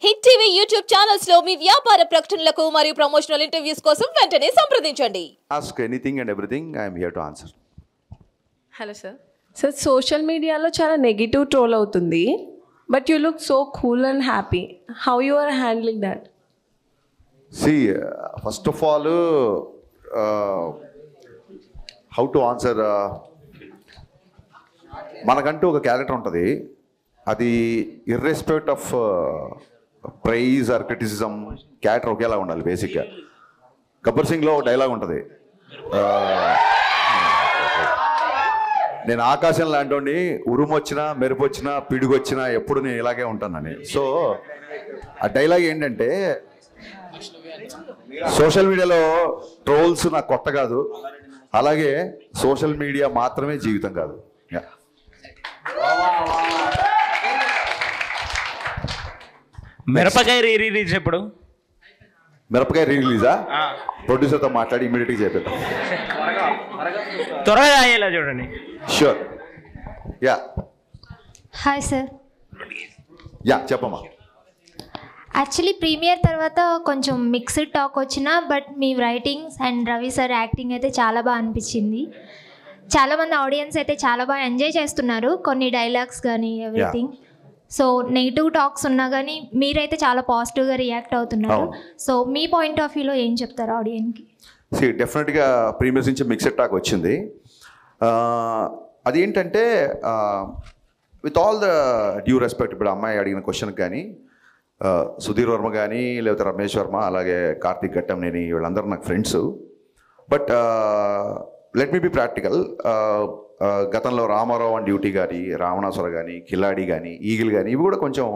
Hit TV YouTube channels లో మీ వ్యాపార ప్రకటనలకు మరియు ప్రమోషనల్ ఇంటర్వ్యూస్ కోసం వెంటనే సంప్రదించండి. Ask anything and everything, I am here to answer. Hello sir. Sir social మీడియాలో చాలా నెగిటివ్ ట్రోల్ అవుతుంది, but you look so cool and happy. How you are handling that? See, first of all, how to answer, మనకంటూ ఒక character ఉంటుంది. అది irrespective of praise or criticism, character ఒకేలా ఉండాలి. బేసిక్గా గబ్బర్ సింగ్లో ఒక డైలాగ్ ఉంటుంది, నేను ఆకాశం లాంటి ఉరుము వచ్చినా మెరుపు వచ్చినా పిడుగు వచ్చినా ఎప్పుడు నేను ఇలాగే ఉంటానని. సో ఆ డైలాగ్ ఏంటంటే, సోషల్ మీడియాలో ట్రోల్స్ నాకు కొత్త కాదు, అలాగే సోషల్ మీడియా మాత్రమే జీవితం కాదు. మిరపకాయ రిలీజ్ ఎప్పుడు? మిరపకాయ రిలీజా? ప్రొడ్యూసర్తో మాట్లాడి ఇమీడియట్గా చేపిద్దాం. త్వరగా అయ్యేలా చూడండి. Sure. Yeah hi sir. Yeah చెప్పమ్మా. యాక్చువల్లీ ప్రీమియర్ తర్వాత కొంచెం మిక్స్డ్ టాక్ వచ్చినా, but me writings and Ravi sir acting అయితే చాలా బాగా అనిపించింది. చాలామంది ఆడియన్స్ అయితే చాలా బాగా ఎంజాయ్ చేస్తున్నారు, కొన్ని డైలాగ్స్ కానీ ఎవ్రీథింగ్. సో నెగిటివ్ టాక్స్ ఉన్నా కానీ మీరైతే చాలా పాజిటివ్గా రియాక్ట్ అవుతున్నారు. సో మీ పాయింట్ ఆఫ్ వ్యూలో ఏం చెప్తారు ఆడియన్స్కి? డెఫినెట్గా ప్రీమియర్స్ నుంచి మిక్స్డ్ టాక్ వచ్చింది. అదేంటంటే, with all the due respect, ఇప్పుడు అమ్మాయి అడిగిన క్వశ్చన్కి కానీ సుధీర్ వర్మ కానీ లేకపోతే రమేష్ వర్మ అలాగే కార్తీక్ ఘట్టంనేని వీళ్ళందరూ నాకు friends. But let me be practical. గతంలో రామారావు అండ్ డ్యూటీ కానీ, రావణాసుర కానీ, కిలాడి కానీ, ఈగిల్ కానీ, ఇవి కూడా కొంచెం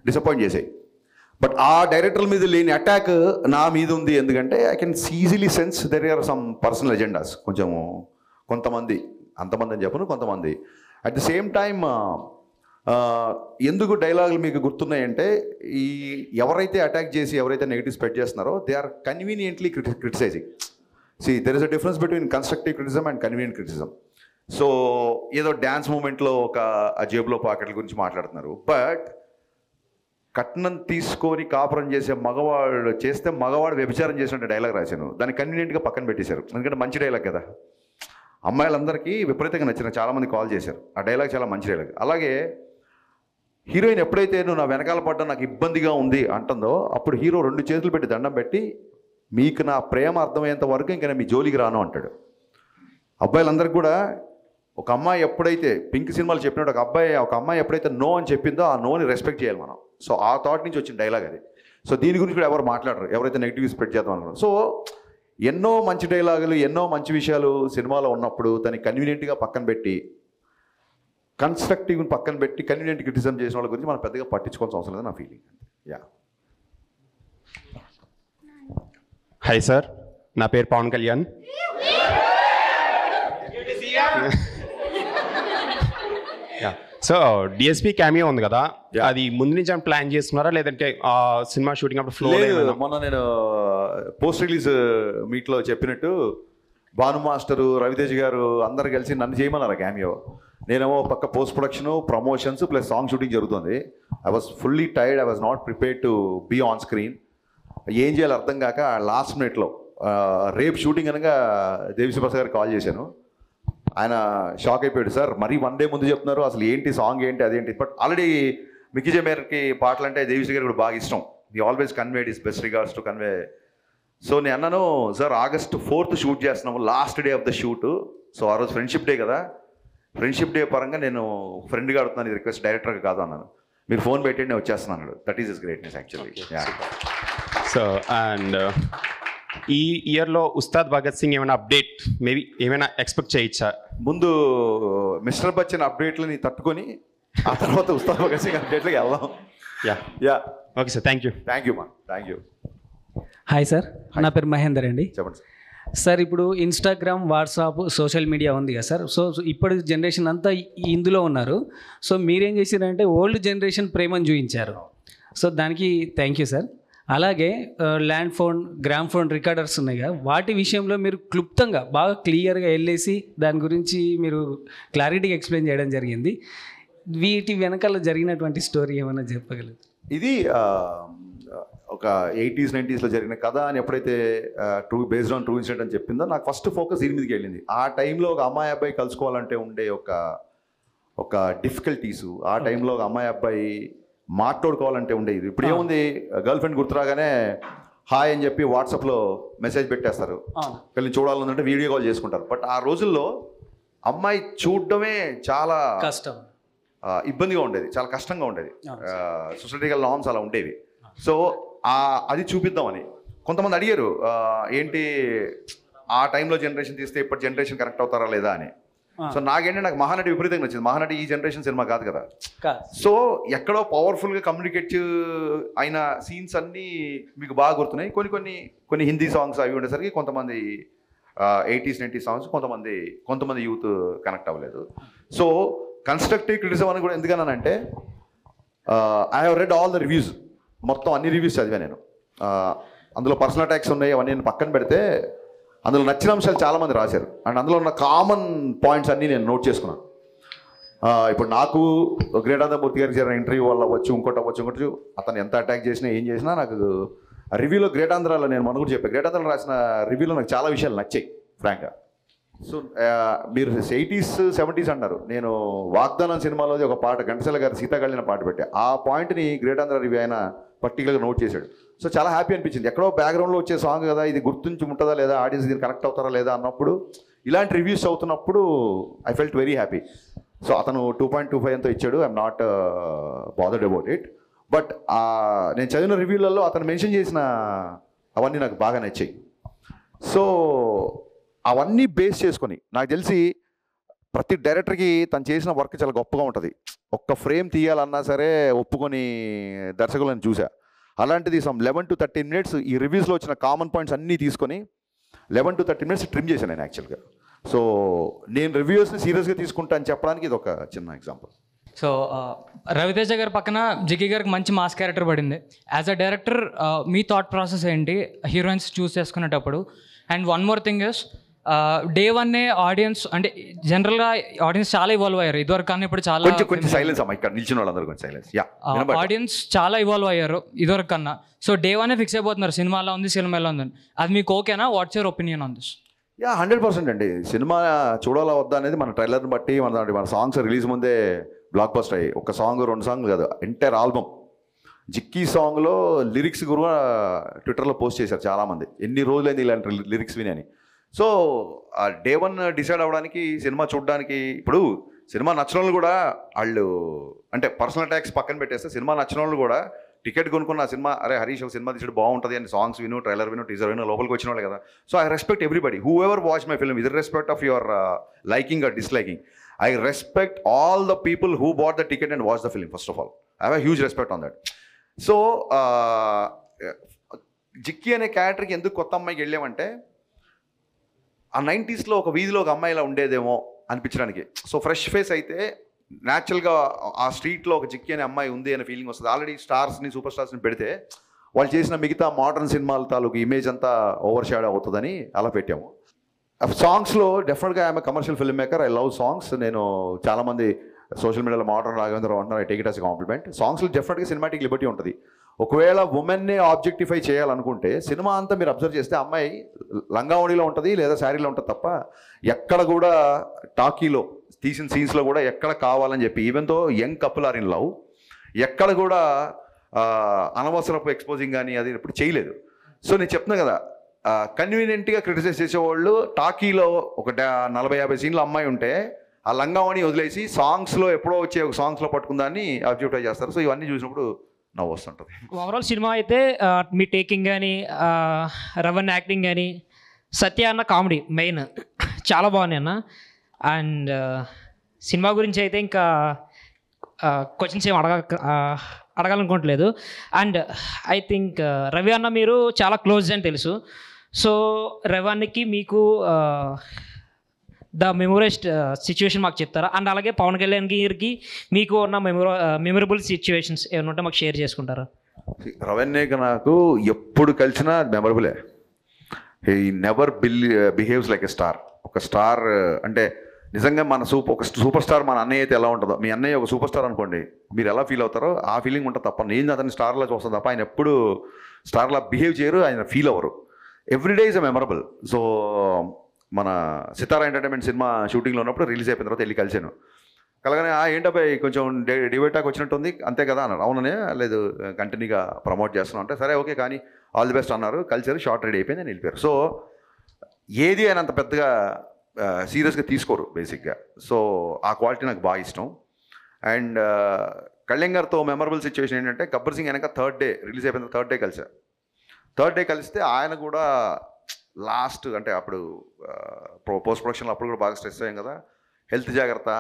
డిసప్పాయింట్ చేసాయి. బట్ ఆ డైరెక్టర్ల మీద లేని అటాక్ నా మీద ఉంది. ఎందుకంటే I can easily sense there are some personal agendas. కొంతమంది, అంతమంది అని చెప్పను, కొంతమంది. అట్ ది సేమ్ టైమ్ ఎందుకు డైలాగులు మీకు గుర్తున్నాయంటే, ఈ ఎవరైతే అటాక్ చేసి ఎవరైతే నెగిటివ్ స్ప్రెడ్ చేస్తున్నారో they are conveniently criticising. There is a difference between constructive criticism and convenient criticism. So ఏదో డ్యాన్స్ మూమెంట్లో ఒక జేబులో పాకెట్ల గురించి మాట్లాడుతున్నారు, బట్ కట్నం తీసుకొని కాపురం చేసే మగవాడు చేస్తే మగవాడు వ్యభిచారం చేసినట్టు డైలాగ్ రాశాను. దాన్ని కన్వీనియంట్గా పక్కన పెట్టేశారు, ఎందుకంటే మంచి డైలాగ్ కదా. అమ్మాయిలందరికీ విపరీతంగా నచ్చిన, చాలామంది కాల్ చేశారు. ఆ డైలాగ్ చాలా మంచి డైలాగ్. అలాగే హీరోయిన్ ఎప్పుడైతే నువ్వు నా వెనకాల పడ్డా నాకు ఇబ్బందిగా ఉంది అంటుందో, అప్పుడు హీరో 2 చేతులు పెట్టి దండం పెట్టి, మీకు నా ప్రేమ అర్థమయ్యేంత వరకు ఇంకా నేను మీ జోలికి రాను అంటాడు. అబ్బాయిలందరికీ కూడా ఒక అమ్మాయి ఎప్పుడైతే పింక్ సినిమాలు చెప్పినట్టు ఒక అమ్మాయి ఎప్పుడైతే నో అని చెప్పిందో ఆ నోని రెస్పెక్ట్ చేయాలి మనం. సో ఆ థాట్ నుంచి వచ్చిన డైలాగ్ అది. సో దీని గురించి కూడా ఎవరు మాట్లాడరు, ఎవరైతే నెగిటివ్ స్ప్రెడ్ చేద్దాం అనుకున్నారు. సో ఎన్నో మంచి డైలాగులు, ఎన్నో మంచి విషయాలు సినిమాలో ఉన్నప్పుడు దాన్ని కన్వీనియంట్గా పక్కన పెట్టి, కన్స్ట్రక్టివ్ని పక్కన పెట్టి కన్వీనియంట్ క్రిటిసిజం చేసిన వాళ్ళ గురించి మనం పెద్దగా పట్టించుకోవాల్సిన అవసరం లేదు నా ఫీలింగ్. యా. హాయ్ సార్, నా పేరు Pawan Kalyan. So DSP cameo ఉంది కదా, అది ముందు నుంచి ప్లాన్ చేస్తున్నారా లేదంటే సినిమా షూటింగ్ అప్పుడు ఫ్లో? మొన్న నేను పోస్ట్ రిలీజ్ మీట్లో చెప్పినట్టు భాను మాస్టరు, రవితేజ్ గారు అందరు కలిసి నన్ను చేయమన్నారు క్యామియో. నేనేమో పక్క post production, promotions plus song shooting జరుగుతుంది. I was fully tired, I was not prepared to be on screen. ఏం చేయాలో అర్థం కాక లాస్ట్ మినిట్లో రేపు షూటింగ్ అనగా దేవిశ్రీప్రసాద్ గారికి కాల్ చేశాను. ఆయన షాక్ అయిపోయాడు, సార్ మరీ 1 డే ముందు చెప్తున్నారు, అసలు ఏంటి సాంగ్ ఏంటి అదేంటి. బట్ ఆల్రెడీ మిక్కీ జమేర్కి పాటలు అంటే దేవిశ్రీ గారికి కూడా బాగా ఇష్టం. He always conveyed his best regards to convey. So నేను అన్నాను, సార్ August 4th షూట్ చేస్తున్నాము, last day of the shoot. So ఆ రోజు ఫ్రెండ్షిప్ డే కదా, ఫ్రెండ్షిప్ డే పరంగా నేను ఫ్రెండ్గా అడుగుతున్నాను, ఇది రిక్వెస్ట్ డైరెక్టర్గా కాదు అన్నాను. మీరు ఫోన్ పెట్టండి నేను వచ్చేస్తున్నాను. That is is greatness actually. So and ఈ ఇయర్లో ఉస్తాద్ భగత్ సింగ్ ఏమైనా అప్డేట్ మేబీ ఏమైనా ఎక్స్పెక్ట్ చేయొచ్చా? ముందు మిస్టర్ బచ్చన్ అప్డేట్లని తట్టుకొని ఆ తర్వాత ఉస్తాద్ భగత్ సింగ్ అప్డేట్లకి వెళ్దాం. Yeah okay sir, thank you. Thank you మా, థ్యాంక్ యూ. హాయ్ సార్, నా పేరు మహేందర్ అండి. చెప్పండి సార్. సార్ ఇప్పుడు ఇన్స్టాగ్రామ్, వాట్సాప్, సోషల్ మీడియా ఉంది కదా సార్. సో ఇప్పుడు జనరేషన్ అంతా ఇందులో ఉన్నారు. సో మీరేం చేశారంటే ఓల్డ్ జనరేషన్ ప్రేమను చూపించారు. సో దానికి థ్యాంక్ యూ సార్. అలాగే land phone, gram phone recorders ఉన్నాయి కదా, వాటి విషయంలో మీరు క్లుప్తంగా బాగా క్లియర్గా వెళ్ళేసి దాని గురించి మీరు క్లారిటీగా ఎక్స్ప్లెయిన్ చేయడం జరిగింది. వీటి వెనకాల జరిగినటువంటి స్టోరీ ఏమైనా చెప్పగలరు? ఇది ఒక 80s 90sలో జరిగిన కథ అని ఎప్పుడైతే బేస్డ్ ఆన్ ట్రూ ఇన్సిడెంట్ అని చెప్పిందో నాకు ఫస్ట్ ఫోకస్ దీని మీదకి వెళ్ళింది. ఆ టైంలో ఒక అమ్మాయి అబ్బాయి కలుసుకోవాలంటే ఉండే ఒక డిఫికల్టీసు, ఆ టైంలో ఒక అమ్మాయి అబ్బాయి మాట్లాడుకోవాలంటే ఉండేది. ఇప్పుడు ఏముంది, గర్ల్ ఫ్రెండ్ గుర్తురాగానే హాయ్ అని చెప్పి వాట్సాప్లో మెసేజ్ పెట్టేస్తారు, వీళ్ళని చూడాలంటే వీడియో కాల్ చేసుకుంటారు. బట్ ఆ రోజుల్లో అమ్మాయి చూడడమే చాలా కష్టం, ఇబ్బందిగా ఉండేది, చాలా కష్టంగా ఉండేది. సొసైటికల్ నార్మ్స్ అలా ఉండేవి. సో అది చూపిద్దామని కొంతమంది అడిగారు, ఏంటి ఆ టైంలో జనరేషన్ తీస్తే ఇప్పటి జనరేషన్ కరెక్ట్ అవుతారా లేదా అని. సో నాకు మహానటి విపరీతంగా నచ్చింది. మహానటి ఈ జనరేషన్ సినిమా కాదు కదా. సో ఎక్కడో పవర్ఫుల్గా కమ్యూనికేట్ అయిన సీన్స్ అన్నీ మీకు బాగా గుర్తున్నాయి. కొన్ని హిందీ సాంగ్స్ అవి ఉండేసరికి కొంతమంది 80s 90s సాంగ్స్ కొంతమంది యూత్ కనెక్ట్ అవ్వలేదు. సో కన్స్ట్రక్టివ్ క్రిటిసిజం అని కూడా ఎందుకన్నానంటే, I have read all the reviews, మొత్తం అన్ని రివ్యూస్ చదివా నేను. అందులో పర్సనల్ అటాక్స్ ఉన్నాయి, అవన్నీ నేను పక్కన పెడితే అందులో నచ్చిన అంశాలు చాలామంది రాశారు. అండ్ అందులో ఉన్న కామన్ పాయింట్స్ అన్నీ నేను నోట్ చేసుకున్నాను. ఇప్పుడు నాకు గ్రేటానందమూర్తి గారికి జరిగిన ఇంటర్వ్యూ వల్ల ఇంకోటి అతను ఎంత అటాక్ చేసినా ఏం చేసినా నాకు రివ్యూలో గ్రేటాంధ్రాలో నేను మన కూడా చెప్పాను, గ్రేటాంధ్రాలో రాసిన రివ్యూలో నాకు చాలా విషయాలు నచ్చాయి ఫ్రాంక్గా. సో మీరు 80s 70s అన్నారు, నేను వాగ్దానం సినిమాలో ఒక పాట ఘంటసాల గారు సీతాకళ్యాణ పాట పెట్టా, ఆ పాయింట్ని గ్రేటాంధ్ర రివ్యూ ఆయన పర్టికులర్గా నోట్ చేశాడు. సో చాలా హ్యాపీ అనిపించింది. ఎక్కడో బ్యాక్గ్రౌండ్లో వచ్చే సాంగ్ కదా, ఇది గుర్తుంచి ఉంటుందా లేదా, ఆడియన్స్ దీన్ని కనెక్ట్ అవుతారా లేదా అన్నప్పుడు, ఇలాంటి రివ్యూస్ అవుతున్నప్పుడు I felt very happy. So అతను 2.25 ఎంతో ఇచ్చాడు, I'm not bothered about it. But నేను చదివిన రివ్యూలలో అతను మెన్షన్ చేసిన అవన్నీ నాకు బాగా నచ్చాయి. సో అవన్నీ బేస్ చేసుకొని నాకు తెలిసి ప్రతి డైరెక్టర్కి తను చేసిన వర్క్ చాలా గొప్పగా ఉంటుంది. ఒక్క ఫ్రేమ్ తీయాలన్నా సరే ఒప్పుకొని దర్శకులను చూసా. అలాంటిది సమ్ 11 to 13 minutes ఈ రివ్యూస్లో వచ్చిన కామన్ పాయింట్స్ అన్నీ తీసుకొని 11 to 13 minutes ట్రిమ్ చేశాను నేను యాక్చువల్గా. సో నేను రివ్యూస్ని సీరియస్గా తీసుకుంటా అని చెప్పడానికి ఇది ఒక చిన్న ఎగ్జాంపుల్. సో రవితేజ గారి పక్కన జిక్కి గారికి మంచి మాస్ క్యారెక్టర్ పడింది. As a director me thought process ఏంటి హీరోయిన్స్ చూస్ చేసుకునేటప్పుడు? And one more thing is, day one audience అంటే జనరల్గా ఆడియన్స్ చాలా ఇవాల్వ్ అయ్యారు ఇదివరకు, కానీ ఇప్పుడు చాలా సైలెన్స్ అమ్మా, ఇక్కడ నిల్చిన వాళ్ళందరూ కొంచెం సైలెన్స్. ఆడియన్స్ చాలా ఇవాల్వ్ అయ్యారు ఇదివరకు కన్నా. సో డే వన్ ఫిక్స్ అయిపోతున్నారు సినిమాలో ఉంది, సినిమాలో ఉందని. అది మీకు ఓకేనా? What's your opinion on this? 100% అండి. సినిమా చూడాలా వద్దా అనేది మన ట్రైలర్ని బట్టి, మన సాంగ్స్ రిలీజ్ ముందే బ్లాక్ బస్టర్ అయ్యి, ఒక సాంగ్ 2 సాంగ్లు కాదు, ఎంటైర్ ఆల్బమ్. జిక్కీ సాంగ్లో లిరిక్స్ కూడా ట్విట్టర్లో పోస్ట్ చేశారు చాలామంది, ఎన్ని రోజులైంది ఇలాంటి లిరిక్స్ విని అని. సో డే వన్ డిసైడ్ అవ్వడానికి, సినిమా చూడడానికి, ఇప్పుడు సినిమా నచ్చిన వాళ్ళు కూడా వాళ్ళు అంటే పర్సనల్ అటాక్స్ పక్కన పెట్టేస్తే, సినిమా నచ్చిన వాళ్ళు కూడా టికెట్ కొనుక్కున్న సినిమా, అరే హరీష్ ఒక సినిమా తీసాడు బాగుంటుంది అని సాంగ్స్ విను, ట్రైలర్ విను, టీజర్ విను, లోపలికి వచ్చిన వాళ్ళు కదా. So I respect everybody whoever watch my film, with respect of your liking or disliking. I respect all the people who bought the ticket and watch the film. First of all I have huge respect on that. So Jikki అనే క్యారెక్టర్కి ఎందుకు కొత్త అమ్మాయికి వెళ్ళామంటే, ఆ 90sలో ఒక వీధిలో ఒక అమ్మాయి ఇలా ఉండేదేమో అనిపించడానికి. సో ఫ్రెష్ ఫేస్ అయితే న్యాచురల్గా ఆ స్ట్రీట్లో ఒక జిక్కీ అనే అమ్మాయి ఉంది అనే ఫీలింగ్ వస్తుంది. ఆల్రెడీ స్టార్స్ని, సూపర్ స్టార్స్ని పెడితే వాళ్ళు చేసిన మిగతా మోడర్న్ సినిమాల తాలూకు ఇమేజ్ అంతా ఓవర్ షాడో అవుతుందని అలా పెట్టాము. సాంగ్స్లో డెఫినెట్గా I'm commercial film maker, I love songs. నేను చాలామంది సోషల్ మీడియాలో మోడర్న్ రాఘవేంద్ర అంటున్నారు, I take it as a compliment. సాంగ్స్లో డెఫినెట్గా సినిమాటిక్ లిబర్టీ ఉంటుంది. ఒకవేళ ఉమెన్నే ఆబ్జెక్టిఫై చేయాలనుకుంటే సినిమా అంతా మీరు అబ్జర్వ్ చేస్తే అమ్మాయి లంగావణిలో ఉంటుంది లేదా శారీలో ఉంటుంది తప్ప, ఎక్కడ కూడా టాకీలో తీసిన సీన్స్లో కూడా ఎక్కడ కావాలని చెప్పి, ఈవెన్తో young couple are in love, ఎక్కడ కూడా అనవసరపు ఎక్స్పోజింగ్ కానీ అది ఇప్పుడు చేయలేదు. సో నేను చెప్తున్నా కదా, కన్వీనియంట్గా క్రిటిసైజ్ చేసేవాళ్ళు టాకీలో ఒక 40-50 సీన్లు అమ్మాయి ఉంటే ఆ లంగావణి వదిలేసి సాంగ్స్లో ఎప్పుడో వచ్చే ఒక సాంగ్స్లో పట్టుకుందాన్ని ఆబ్జెక్టిఫై చేస్తారు. సో ఇవన్నీ చూసినప్పుడు నవ్వు వస్తుంటుంది. ఓవరాల్ సినిమా అయితే మీ టేకింగ్ కానీ, రవన్ యాక్టింగ్ కానీ, సత్య అన్న కామెడీ మెయిన్ చాలా బాగున్నాయి అన్న. అండ్ సినిమా గురించి అయితే ఇంకా క్వశ్చన్స్ ఏం అడగాలనుకోవట్లేదు. అండ్ ఐ థింక్ రవి అన్న మీరు చాలా క్లోజ్ అని తెలుసు. సో రవానికి మీకు ద మెమొరెస్ట్ సిచ్యువేషన్ మాకు చెప్తారా? అండ్ అలాగే పవన్ కళ్యాణ్ గారికి మీకు ఉన్న మెమొరబుల్ సిచ్యువేషన్స్ ఏమైనా ఉంటే మాకు షేర్ చేసుకుంటారా? రవణ్యకి నాకు ఎప్పుడు కలిసినా మెమరబులే. He never behaves like a star. ఒక స్టార్ అంటే నిజంగా మన ఒక సూపర్ స్టార్ మన అన్నయ్య అయితే ఎలా ఉంటుందో, మీ అన్నయ్య ఒక సూపర్ స్టార్ అనుకోండి, మీరు ఎలా ఫీల్ అవుతారో ఆ ఫీలింగ్ ఉంటుంది తప్ప, నేను అతని స్టార్లో చూస్తాను తప్ప ఆయన ఎప్పుడు స్టార్లా బిహేవ్ చేయరు, ఆయన ఫీల్ అవ్వరు. Everyday is a memorable. So మన సితారా ఎంటర్టైన్మెంట్ సినిమా షూటింగ్లో ఉన్నప్పుడు రిలీజ్ అయిపోయిన తర్వాత వెళ్ళి కలిసాను. కలగానే ఏంటబ్బాయి కొంచెం డివైటాక్ వచ్చినట్టుంది అంతే కదా అన్నారు. అవుననే, లేదు కంటిన్యూగా ప్రమోట్ చేస్తున్నాం అంటే సరే ఓకే కానీ ఆల్ ది బెస్ట్ అన్నారు. కలిసారు, షార్ట్ రెడీ అయిపోయింది, నేను వెళ్ళిపోయారు. సో ఏది ఆయన అంత పెద్దగా సీరియస్గా తీసుకోరు బేసిక్గా. సో ఆ క్వాలిటీ నాకు బాగా ఇష్టం. అండ్ కళ్యాణ్ గారితో మెమరబుల్ సిచ్యువేషన్ ఏంటంటే గబ్బర్ సింగ్ వెనక థర్డ్ డే రిలీజ్ అయిపోయిన థర్డ్ డే కలిసా. థర్డ్ డే కలిస్తే ఆయన కూడా లాస్ట్ అంటే అప్పుడు పోస్ట్ ప్రొడక్షన్లో అప్పుడు కూడా బాగా స్ట్రెస్ అయ్యాం కదా, హెల్త్ జాగ్రత్త,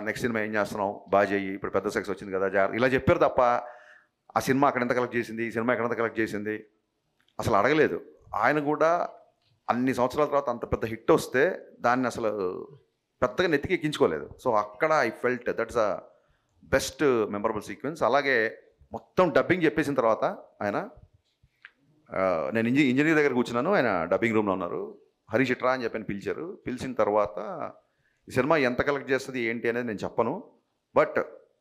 నెక్స్ట్ సినిమా ఏం చేస్తున్నావు బాగా చెయ్యి, ఇప్పుడు పెద్ద సక్సెస్ వచ్చింది కదా జాగ్రత్త, ఇలా చెప్పారు తప్ప ఆ సినిమా అక్కడ ఎంత కలెక్ట్ చేసింది, ఈ సినిమా ఎక్కడంత కలెక్ట్ చేసింది అసలు అడగలేదు. ఆయన కూడా అన్ని సంవత్సరాల తర్వాత అంత పెద్ద హిట్ వస్తే దాన్ని అసలు పెద్దగా నెత్తికి ఎక్కించుకోలేదు. సో అక్కడ I felt that's a best memorable sequence. అలాగే మొత్తం డబ్బింగ్ చెప్పేసిన తర్వాత ఆయన నేను ఇంజనీర్ దగ్గర కూర్చున్నాను, ఆయన డబ్బింగ్ రూమ్లో ఉన్నారు. హరీష్ ఇట్రా అని చెప్పని పిలిచారు. పిలిచిన తర్వాత ఈ సినిమా ఎంత కలెక్ట్ చేస్తుంది ఏంటి అనేది నేను చెప్పను, బట్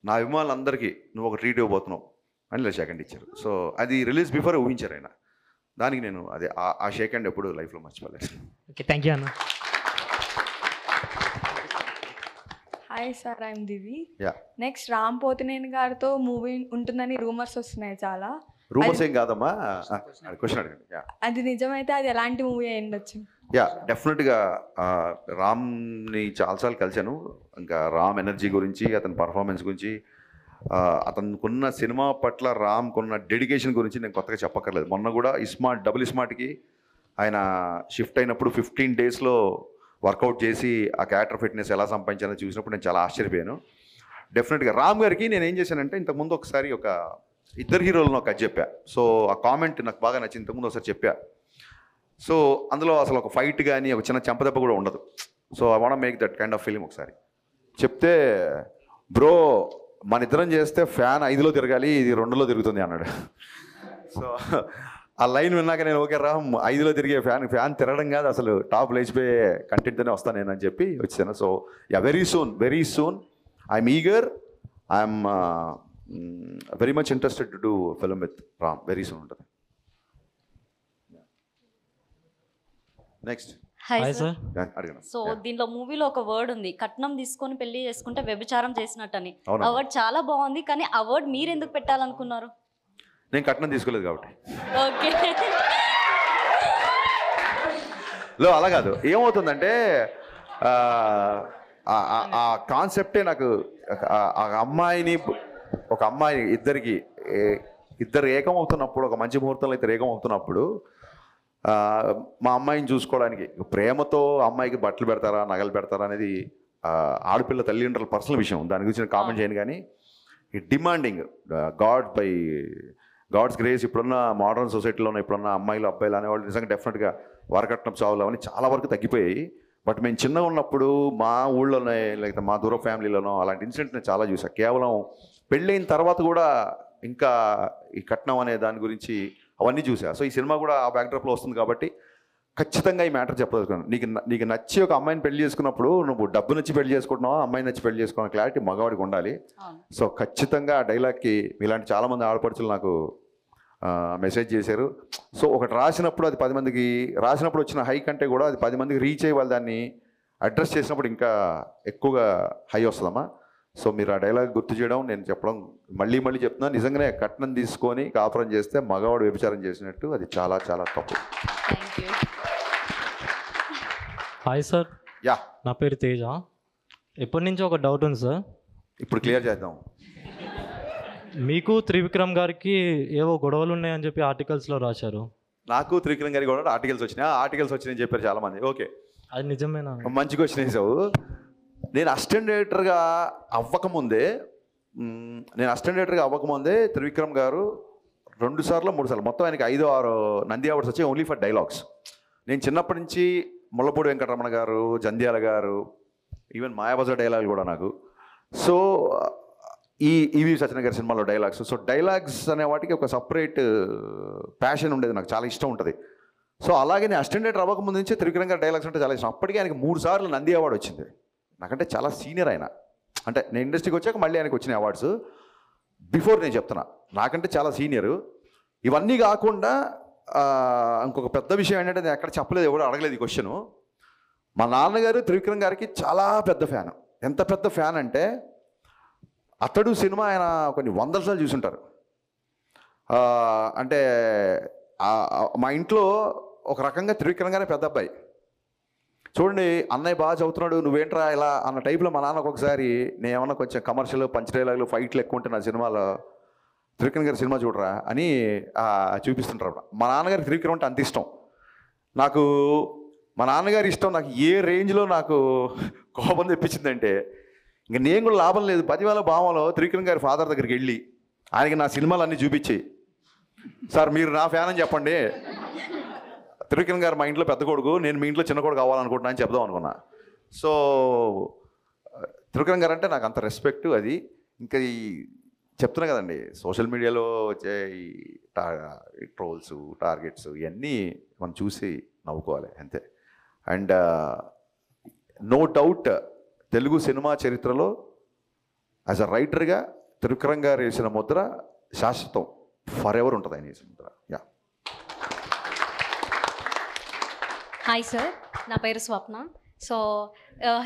నా అభిమానులందరికీ నువ్వు ఒక ట్రీట్ ఇవ్వబోతున్నావు అని ఇలా షేక్ హ్యాండ్ ఇచ్చారు. సో అది రిలీజ్ బిఫోర్ ఊహించారు ఆయన. దానికి నేను అదే ఆ షేక్ హ్యాండ్ ఎప్పుడు లైఫ్లో మర్చిపోలేదు. ఓకే, థ్యాంక్ యూ అన్న. Hi sir, I'm Divi. Yeah, next Ram Pothineni గారితో మూవీ ఉంటుందని రూమర్స్ వస్తున్నాయి చాలా. రూమర్స్ ఏం కాదమ్మా, క్వశ్చన్ అడగండి. యా, అది నిజమైతే అది ఎలాంటి మూవీ అయి ఉండొచ్చు? యా డెఫినెట్గా రామ్ని చాలాసార్లు కలిశాను. ఇంకా రామ్ ఎనర్జీ గురించి, అతని పర్ఫార్మెన్స్ గురించి, అతనుకున్న సినిమా పట్ల రామ్కున్న డెడికేషన్ గురించి నేను కొత్తగా చెప్పక్కర్లేదు. మొన్న కూడా డబుల్ స్మార్ట్కి ఆయన షిఫ్ట్ అయినప్పుడు 15 daysలో వర్కౌట్ చేసి ఆ క్యారెక్టర్ ఫిట్నెస్ ఎలా సంపాదించానో చూసినప్పుడు నేను చాలా ఆశ్చర్యపోయాను. డెఫినెట్గా రామ్ గారికి నేను ఏం చేశానంటే ఇంతకుముందు ఒకసారి ఒక ఇద్దరు హీరోలను ఒక కథ చెప్పా. సో ఆ కామెంట్ నాకు బాగా నచ్చింది, ఇంతకుముందు ఒకసారి చెప్పా. సో అందులో అసలు ఒక ఫైట్ కానీ ఒక చిన్న చెంపదెబ్బ కూడా ఉండదు. So I want make that kind of film. ఒకసారి చెప్తే బ్రో మన ఇద్దరం చేస్తే ఫ్యాన్ 5లో తిరగాలి, ఇది 2లో తిరుగుతుంది అన్నాడు. సో ఆ లైన్ విన్నాక నేను ఓకే రామ్ 5లో తిరిగే ఫ్యాన్ తిరగడం కాదు అసలు టాప్ లేచిపోయే కంటెంట్తోనే వస్తాను నేను అని చెప్పి వచ్చాను. So yeah, very soon I'm eager, I'm very much interested to do film with Ram. Very soon ఉంటుంది. Next hi sir. అడిగాను. సో దీనిలో మూవీలో ఒక వర్డ్ ఉంది, కట్నం తీసుకొని పెళ్లి చేసుకుంటే వ్యభిచారం చేసినట్టని. ఆ వర్డ్ చాలా బాగుంది, కానీ ఆ వర్డ్ మీరు ఎందుకు పెట్టాలనుకున్నారు? నేను కట్నం తీసుకోలేదు కాబట్టి. ఓకే, అలా కాదు, ఏమవుతుందంటే ఆ కాన్సెప్టే నాకు ఒక అమ్మాయి ఇద్దరు ఏకం అవుతున్నప్పుడు, ఒక మంచి ముహూర్తంలో ఇద్దరు ఏకం అవుతున్నప్పుడు మా అమ్మాయిని చూసుకోవడానికి ప్రేమతో అమ్మాయికి బట్టలు పెడతారా నగలు పెడతారా అనేది ఆడపిల్ల తల్లిదండ్రుల పర్సనల్ విషయం, దాని గురించి నేను కామెంట్ చేయను. కానీ ఈ డిమాండింగ్ గాడ్స్ గ్రేస్ ఇప్పుడున్న మోడర్న్ సొసైటీలోనే ఇప్పుడున్న అమ్మాయిలు అబ్బాయిలు అనేవాళ్ళు నిజంగా డెఫినెట్గా వరకట్నం చావులు అవన్నీ చాలా వరకు తగ్గిపోయాయి. బట్ మేము చిన్నగా ఉన్నప్పుడు మా ఊళ్ళోనే లేకపోతే మా దూర ఫ్యామిలీలోనో అలాంటి ఇన్సిడెంట్ నేను చాలా చూసాను. కేవలం పెళ్ళైన తర్వాత కూడా ఇంకా ఈ కట్నం అనే దాని గురించి అవన్నీ చూసా. సో ఈ సినిమా కూడా ఆ బ్యాక్డ్రాప్లో వస్తుంది కాబట్టి ఖచ్చితంగా ఈ మ్యాటర్ చెప్పదలుచుకున్నాను. నీకు నచ్చి ఒక అమ్మాయిని పెళ్లి చేసుకున్నప్పుడు నువ్వు డబ్బు నచ్చి పెళ్లి చేసుకుంటున్నావా, అమ్మాయిని నచ్చి పెళ్లి చేసుకున్న క్లారిటీ మగవాడికి ఉండాలి. సో ఖచ్చితంగా ఆ డైలాగ్కి ఇలాంటి చాలామంది ఆడపడుచులు నాకు మెసేజ్ చేశారు. సో ఒకటి రాసినప్పుడు అది 10 మందికి రాసినప్పుడు వచ్చిన హై కంటే కూడా అది 10 మందికి రీచ్ అయ్యి వాళ్ళు దాన్ని అడ్రస్ చేసినప్పుడు ఇంకా ఎక్కువగా హై వస్తుందమ్మా. సో మీరు ఆ డైలాగ్ గుర్తు చేయడం, నేను చెప్పడం మళ్ళీ చెప్తున్నాను. నిజంగానే కట్నం తీసుకొని కాపురం చేస్తే మగవాడు వ్యభిచారం చేసినట్టు, అది చాలా చాలా తప్పు. Hi sir. యా, నా పేరు తేజ. ఎప్పటి నుంచి ఒక డౌట్ ఉంది సార్, ఇప్పుడు క్లియర్ చేద్దాం. మీకు త్రివిక్రమ్ గారికి ఏవో గొడవలు ఉన్నాయని చెప్పి ఆర్టికల్స్లో రాశారు. నాకు త్రివిక్రమ్ గారికి కూడా ఆర్టికల్స్ వచ్చినాయని చెప్పారు చాలామంది. ఓకే, అది నిజమేనా? మంచిగా వచ్చినాయి సార్. నేను అసిస్టెంట్ డైరెక్టర్గా అవ్వకముందే త్రివిక్రమ్ గారు 2 సార్లు 3 సార్లు మొత్తం ఆయనకి 5-6 నంది అవార్డ్స్ వచ్చాయి ఓన్లీ ఫర్ డైలాగ్స్. నేను చిన్నప్పటి నుంచి ముళ్ళపూడి వెంకటరమణ గారు, జంధ్యాల గారు, ఈవెన్ మాయాబజార్ డైలాగులు కూడా నాకు. సో ఈ ఈవి సత్యనారాయణ గారి సినిమాలో డైలాగ్స్. సో డైలాగ్స్ అనే వాటికి ఒక సపరేట్ ప్యాషన్ ఉండేది, నాకు చాలా ఇష్టం ఉంటుంది. సో అలాగే నేను అసిస్టెంట్ డైరెక్టర్ అవ్వకముందు నుంచి త్రివిక్రమ్ గారి డైలాగ్స్ అంటే చాలా ఇష్టం. అప్పటికే ఆయనకి 3 సార్లు నంది అవార్డు వచ్చింది. నాకంటే చాలా సీనియర్ ఆయన. అంటే నేను ఇండస్ట్రీకి వచ్చాక మళ్ళీ ఆయనకు వచ్చిన అవార్డ్స్. బిఫోర్ నేను చెప్తున్నా, నాకంటే చాలా సీనియరు. ఇవన్నీ కాకుండా ఇంకొక పెద్ద విషయం ఏంటంటే నేను ఎక్కడ చెప్పలేదు, ఎవరు అడగలేదు ఈ క్వశ్చను. మా నాన్నగారు త్రివిక్రమ్ గారికి చాలా పెద్ద ఫ్యాన్. ఎంత పెద్ద ఫ్యాన్ అంటే అతడు సినిమా ఆయన కొన్ని వందల సార్లు చూసుంటారు. అంటే మా ఇంట్లో ఒక రకంగా త్రివిక్రమ్ గారే పెద్ద అబ్బాయి. చూడండి, అన్నయ్య బాగా చదువుతున్నాడు, నువ్వేంట్రా ఇలా అన్న టైప్లో మా నాన్నకు ఒకసారి నేను ఏమన్నా కొంచెం కమర్షియల్ పంచ్ డైలాగులు ఫైట్లు ఎక్కువ ఉంటే నా సినిమాలో త్రివిక్రమ్ గారి సినిమా చూడరా అని చూపిస్తుంటారు. మా నాన్నగారికి త్రివిక్రమ్ అంటే అంత ఇష్టం. నాకు మా నాన్నగారి ఇష్టం నాకు ఏ రేంజ్లో నాకు కోపం తెప్పించిందంటే ఇంక నేను కూడా లాభం లేదు. 10,000 భావంలో త్రివిక్రమ్ గారి ఫాదర్ దగ్గరికి వెళ్ళి ఆయనకి నా సినిమాలు అన్నీ చూపించి, సార్ మీరు నా ఫ్యాన్ అని చెప్పండి, త్రివిక్రమ్ గారు మా ఇంట్లో పెద్ద కొడుకు, నేను మీ ఇంట్లో చిన్న కొడుకు కావాలనుకుంటున్నా అని చెప్దాం అనుకున్నా. సో త్రివిక్రమ్ గారు అంటే నాకు అంత రెస్పెక్ట్. అది ఇంకా ఈ చెప్తున్నా కదండి, సోషల్ మీడియాలో వచ్చే ఈ ట్రోల్స్, టార్గెట్స్ ఇవన్నీ మనం చూసి నవ్వుకోవాలి అంతే. And no doubt Telugu cinema చరిత్రలో యాజ్ అ రైటర్గా త్రివిక్రమ్ గారు వేసిన ముద్ర శాశ్వతం, ఫర్ ఎవర్ ఉంటుంది ఆయన వేసిన ముద్ర. యా. హాయ్ సార్, నా పేరు స్వప్న. సో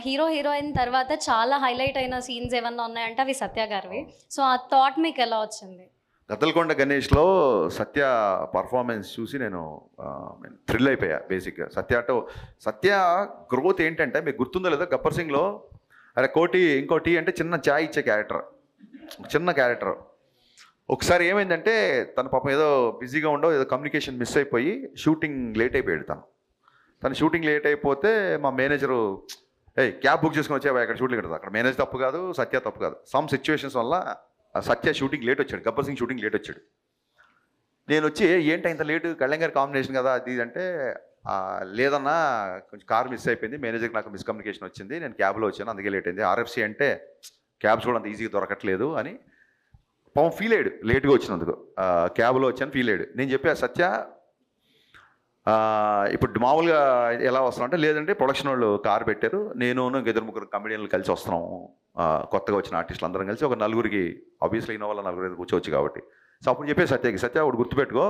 హీరో హీరోయిన్ తర్వాత చాలా హైలైట్ అయిన సీన్స్ ఏమన్నా ఉన్నాయంటే అవి సత్య గారివి. సో ఆ థాట్ మీకు ఎలా వచ్చింది? గద్దలకొండ గణేష్లో సత్య పర్ఫార్మెన్స్ చూసి నేను థ్రిల్ అయిపోయా. బేసిక్గా సత్య గ్రోత్ ఏంటంటే మీకు గుర్తుందో లేదో, గబ్బర్ సింగ్లో అరే కోటి ఇంకోటి అంటే చిన్న ఛాయ్ ఇచ్చే క్యారెక్టర్, చిన్న క్యారెక్టర్. ఒకసారి ఏమైందంటే తన పాపం ఏదో బిజీగా ఉండవు, ఏదో కమ్యూనికేషన్ మిస్ అయిపోయి షూటింగ్ లేట్ అయిపోయాడు. తను షూటింగ్ లేట్ అయిపోతే మా మేనేజరు క్యాబ్ బుక్ చేసుకుని వచ్చావా అక్కడ షూటింగ్ కదా. అక్కడ మేనేజర్ తప్పు కాదు, సత్య తప్పు కాదు. సమ్ సిచ్యువేషన్స్ వల్ల సత్య షూటింగ్ లేట్ వచ్చాడు, గబ్బర్ సింగ్ షూటింగ్ లేట్ వచ్చాడు. నేను వచ్చి ఏంటి ఇంత లేటు, కళ్యాణ్ గారి కాంబినేషన్ కదా అది అంటే, లేదన్నా కొంచెం కార్ మిస్ అయిపోయింది, మేనేజర్కి నాకు మిస్కమ్యూనికేషన్ వచ్చింది, నేను క్యాబ్లో వచ్చాను అందుకే లేట్ అయింది, ఆర్ఎఫ్సి అంటే క్యాబ్స్ కూడా అంత ఈజీగా దొరకట్లేదు అని పాపం ఫీల్ అయ్యాడు, లేట్గా వచ్చినందుకు. క్యాబ్లో వచ్చాను ఫీల్ అయ్యాడు. నేను చెప్పా సత్య ఇప్పుడు మామూలుగా ఎలా వస్తున్నాం అంటే, లేదంటే ప్రొడక్షన్ వాళ్ళు కారు పెట్టారు, నేను ఇద్దరు ముగ్గురు కమెడియన్లు కలిసి వస్తున్నాము, కొత్తగా వచ్చిన ఆర్టిస్టులు అందరం కలిసి ఒక నలుగురికి, ఆబ్వియస్లీ ఇన్నోవా నలుగురు కూర్చోవచ్చు కాబట్టి. సో అప్పుడు చెప్పే సత్య ఒకటి గుర్తుపెట్టుకో,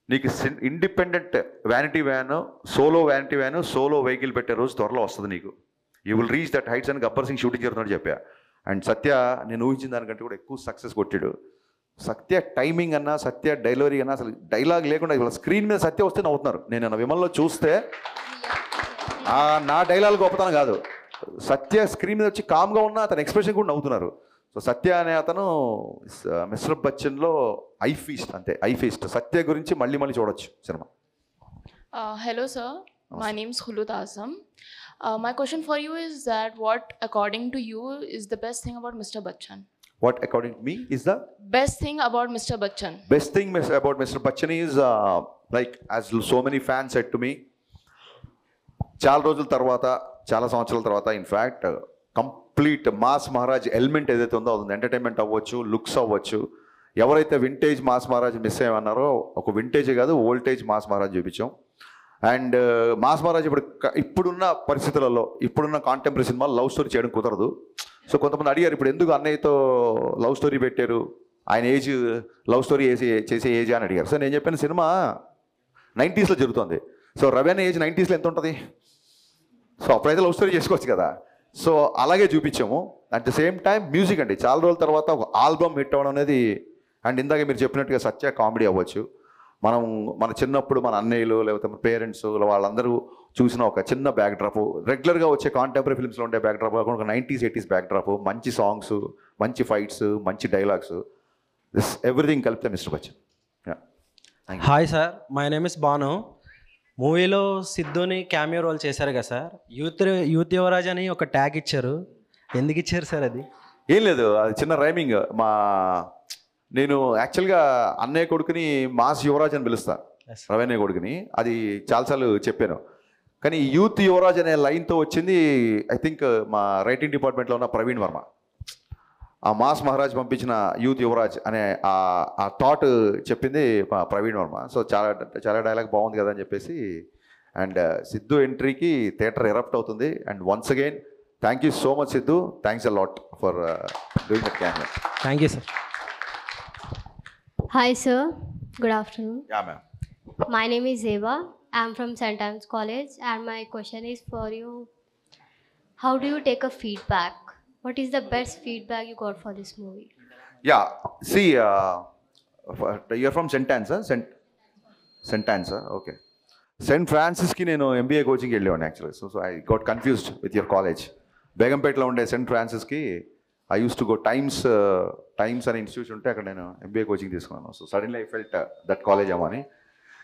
నీకు independent vanity van, solo vanity van, solo vehicle పెట్టే రోజు త్వరలో వస్తుంది నీకు, you will reach that heights అని గబ్బర్ సింగ్ షూటింగ్ జరుగుతున్నాడు చెప్పా. అండ్ సత్య నేను ఊహించిన దానికంటే కూడా ఎక్కువ సక్సెస్ కొట్టాడు. సత్య టైమింగ్ అన్నా, సత్య డైలరీ అన్నా, అసలు డైలాగ్ లేకుండా ఇవాళ స్క్రీన్ మీద సత్య వస్తే నవ్వుతున్నారు. నేను విమల్లో చూస్తే నా డైలాగ్ గొప్పతనం కాదు, సత్య స్క్రీన్ మీద వచ్చి కామ్గా ఉన్న అతని ఎక్స్ప్రెషన్ కూడా నవ్వుతున్నారు. సో సత్య అనే అతను మిస్టర్ బచ్చన్లో ఐ ఫీస్ట్, అంతే ఐ ఫీస్ట్. సత్య గురించి మళ్ళీ చూడొచ్చు cinema. Hello sir, my name is Khulud Azam. My question for you is that what according to you is the best thing about Mr. Bachchan? What according to me is the best thing about Mr. Bachchan? Best thing about Mr. Bachchan is like as so many fans said to me, చాలా రోజుల తర్వాత, చాలా సంవత్సరాల తర్వాత, in fact complete mass Maharaj element ఏదైతే ఉందో అది entertainment అవ్వచ్చు, లుక్స్ అవ్వచ్చు. ఎవరైతే వింటేజ్ మాస్ మహారాజ్ మిస్ అయ్యమన్నారో ఒక వింటేజే కాదు ఓల్టేజ్ మాస్ మహారాజ్ చూపించాం. అండ్ మాస్ మహారాజ్ ఇప్పుడున్న పరిస్థితులలో, ఇప్పుడున్న కాంటెంపరీ సినిమాలు లవ్ స్టోరీ చేయడం కుదరదు. సో కొంతమంది అడిగారు ఇప్పుడు ఎందుకు అన్నయ్యతో లవ్ స్టోరీ పెట్టారు, ఆయన ఏజ్ లవ్ స్టోరీ చేసే ఏజ్ అని అడిగారు. సో నేను చెప్పిన సినిమా 90s జరుగుతుంది. సో రవి అనే ఏజ్ 90s ఎంత ఉంటుంది, సో అప్పుడైతే లవ్ స్టోరీ చేసుకోవచ్చు కదా. సో అలాగే చూపించాము. At the same time music అండి, చాలా రోజుల తర్వాత ఒక ఆల్బమ్ హిట్ అవ్వడం అనేది. అండ్ ఇందాక మీరు చెప్పినట్టుగా సత్య కామెడీ అవ్వచ్చు. మన చిన్నప్పుడు మన అన్నయ్యలు లేకపోతే మన పేరెంట్స్ వాళ్ళందరూ చూసిన ఒక చిన్న బ్యాక్ డ్రాప్, రెగ్యులర్గా వచ్చే కాంటెంపరీ ఫిల్మ్స్లో ఉండే బ్యాక్ డ్రాప్ కాకుండా ఒక 90s 80s బ్యాక్ డ్రాప్, మంచి సాంగ్స్, మంచి ఫైట్స్, మంచి డైలాగ్స్, దిస్ ఎవ్రీథింగ్ కలిపితే mister Bachchan. Hi sir, my name is Bhanu. మూవీలో సిద్ధుని క్యామియో రోల్ చేశారు కదా సార్, యూత్ యువరాజ్ అని ఒక ట్యాగ్ ఇచ్చారు, ఎందుకు ఇచ్చారు సార్? అది ఏం లేదు, అది చిన్న రైమింగ్. నేను యాక్చువల్గా అన్నయ్య కొడుకుని మాస్ యువరాజ్ అని పిలుస్తా, రవీణ్య కొడుకుని, అది చాలాసార్లు చెప్పాను. కానీ యూత్ యువరాజ్ అనే లైన్తో వచ్చింది ఐ థింక్ మా రైటింగ్ డిపార్ట్మెంట్లో ఉన్న ప్రవీణ్ వర్మ. ఆ మాస్ మహారాజ్ పంపించిన యూత్ యువరాజ్ అనే ఆ థాట్ చెప్పింది మా ప్రవీణ్ వర్మ. సో చాలా డైలాగ్ బాగుంది కదా అని చెప్పేసి. అండ్ సిద్ధు ఎంట్రీకి థియేటర్ ఎరప్ట్ అవుతుంది. And once again thank you so much Siddhu, thanks a lot for doing that cameo. Thank you sir. Hi sir, Good afternoon. Yeah, ma'am. My name is Eva. I'm from St. Anne's College, and my question is for you. How do you take a feedback? What is the best feedback you got for this movie? Yeah, see, you're from St. Anne's, huh? St. Anne's, huh? Okay. St. Francisకి నేను MBA కోచింగ్కి వెళ్ళేవాడిని actually. So I got confused with your college. బేగంపేటలో ఉండే saint ఫ్రాన్సిస్కి I use to go Times అనే institution ఉంటే అక్కడ నేను MBA కోచింగ్ తీసుకున్నాను. So suddenly I felt that college ఏమో అని.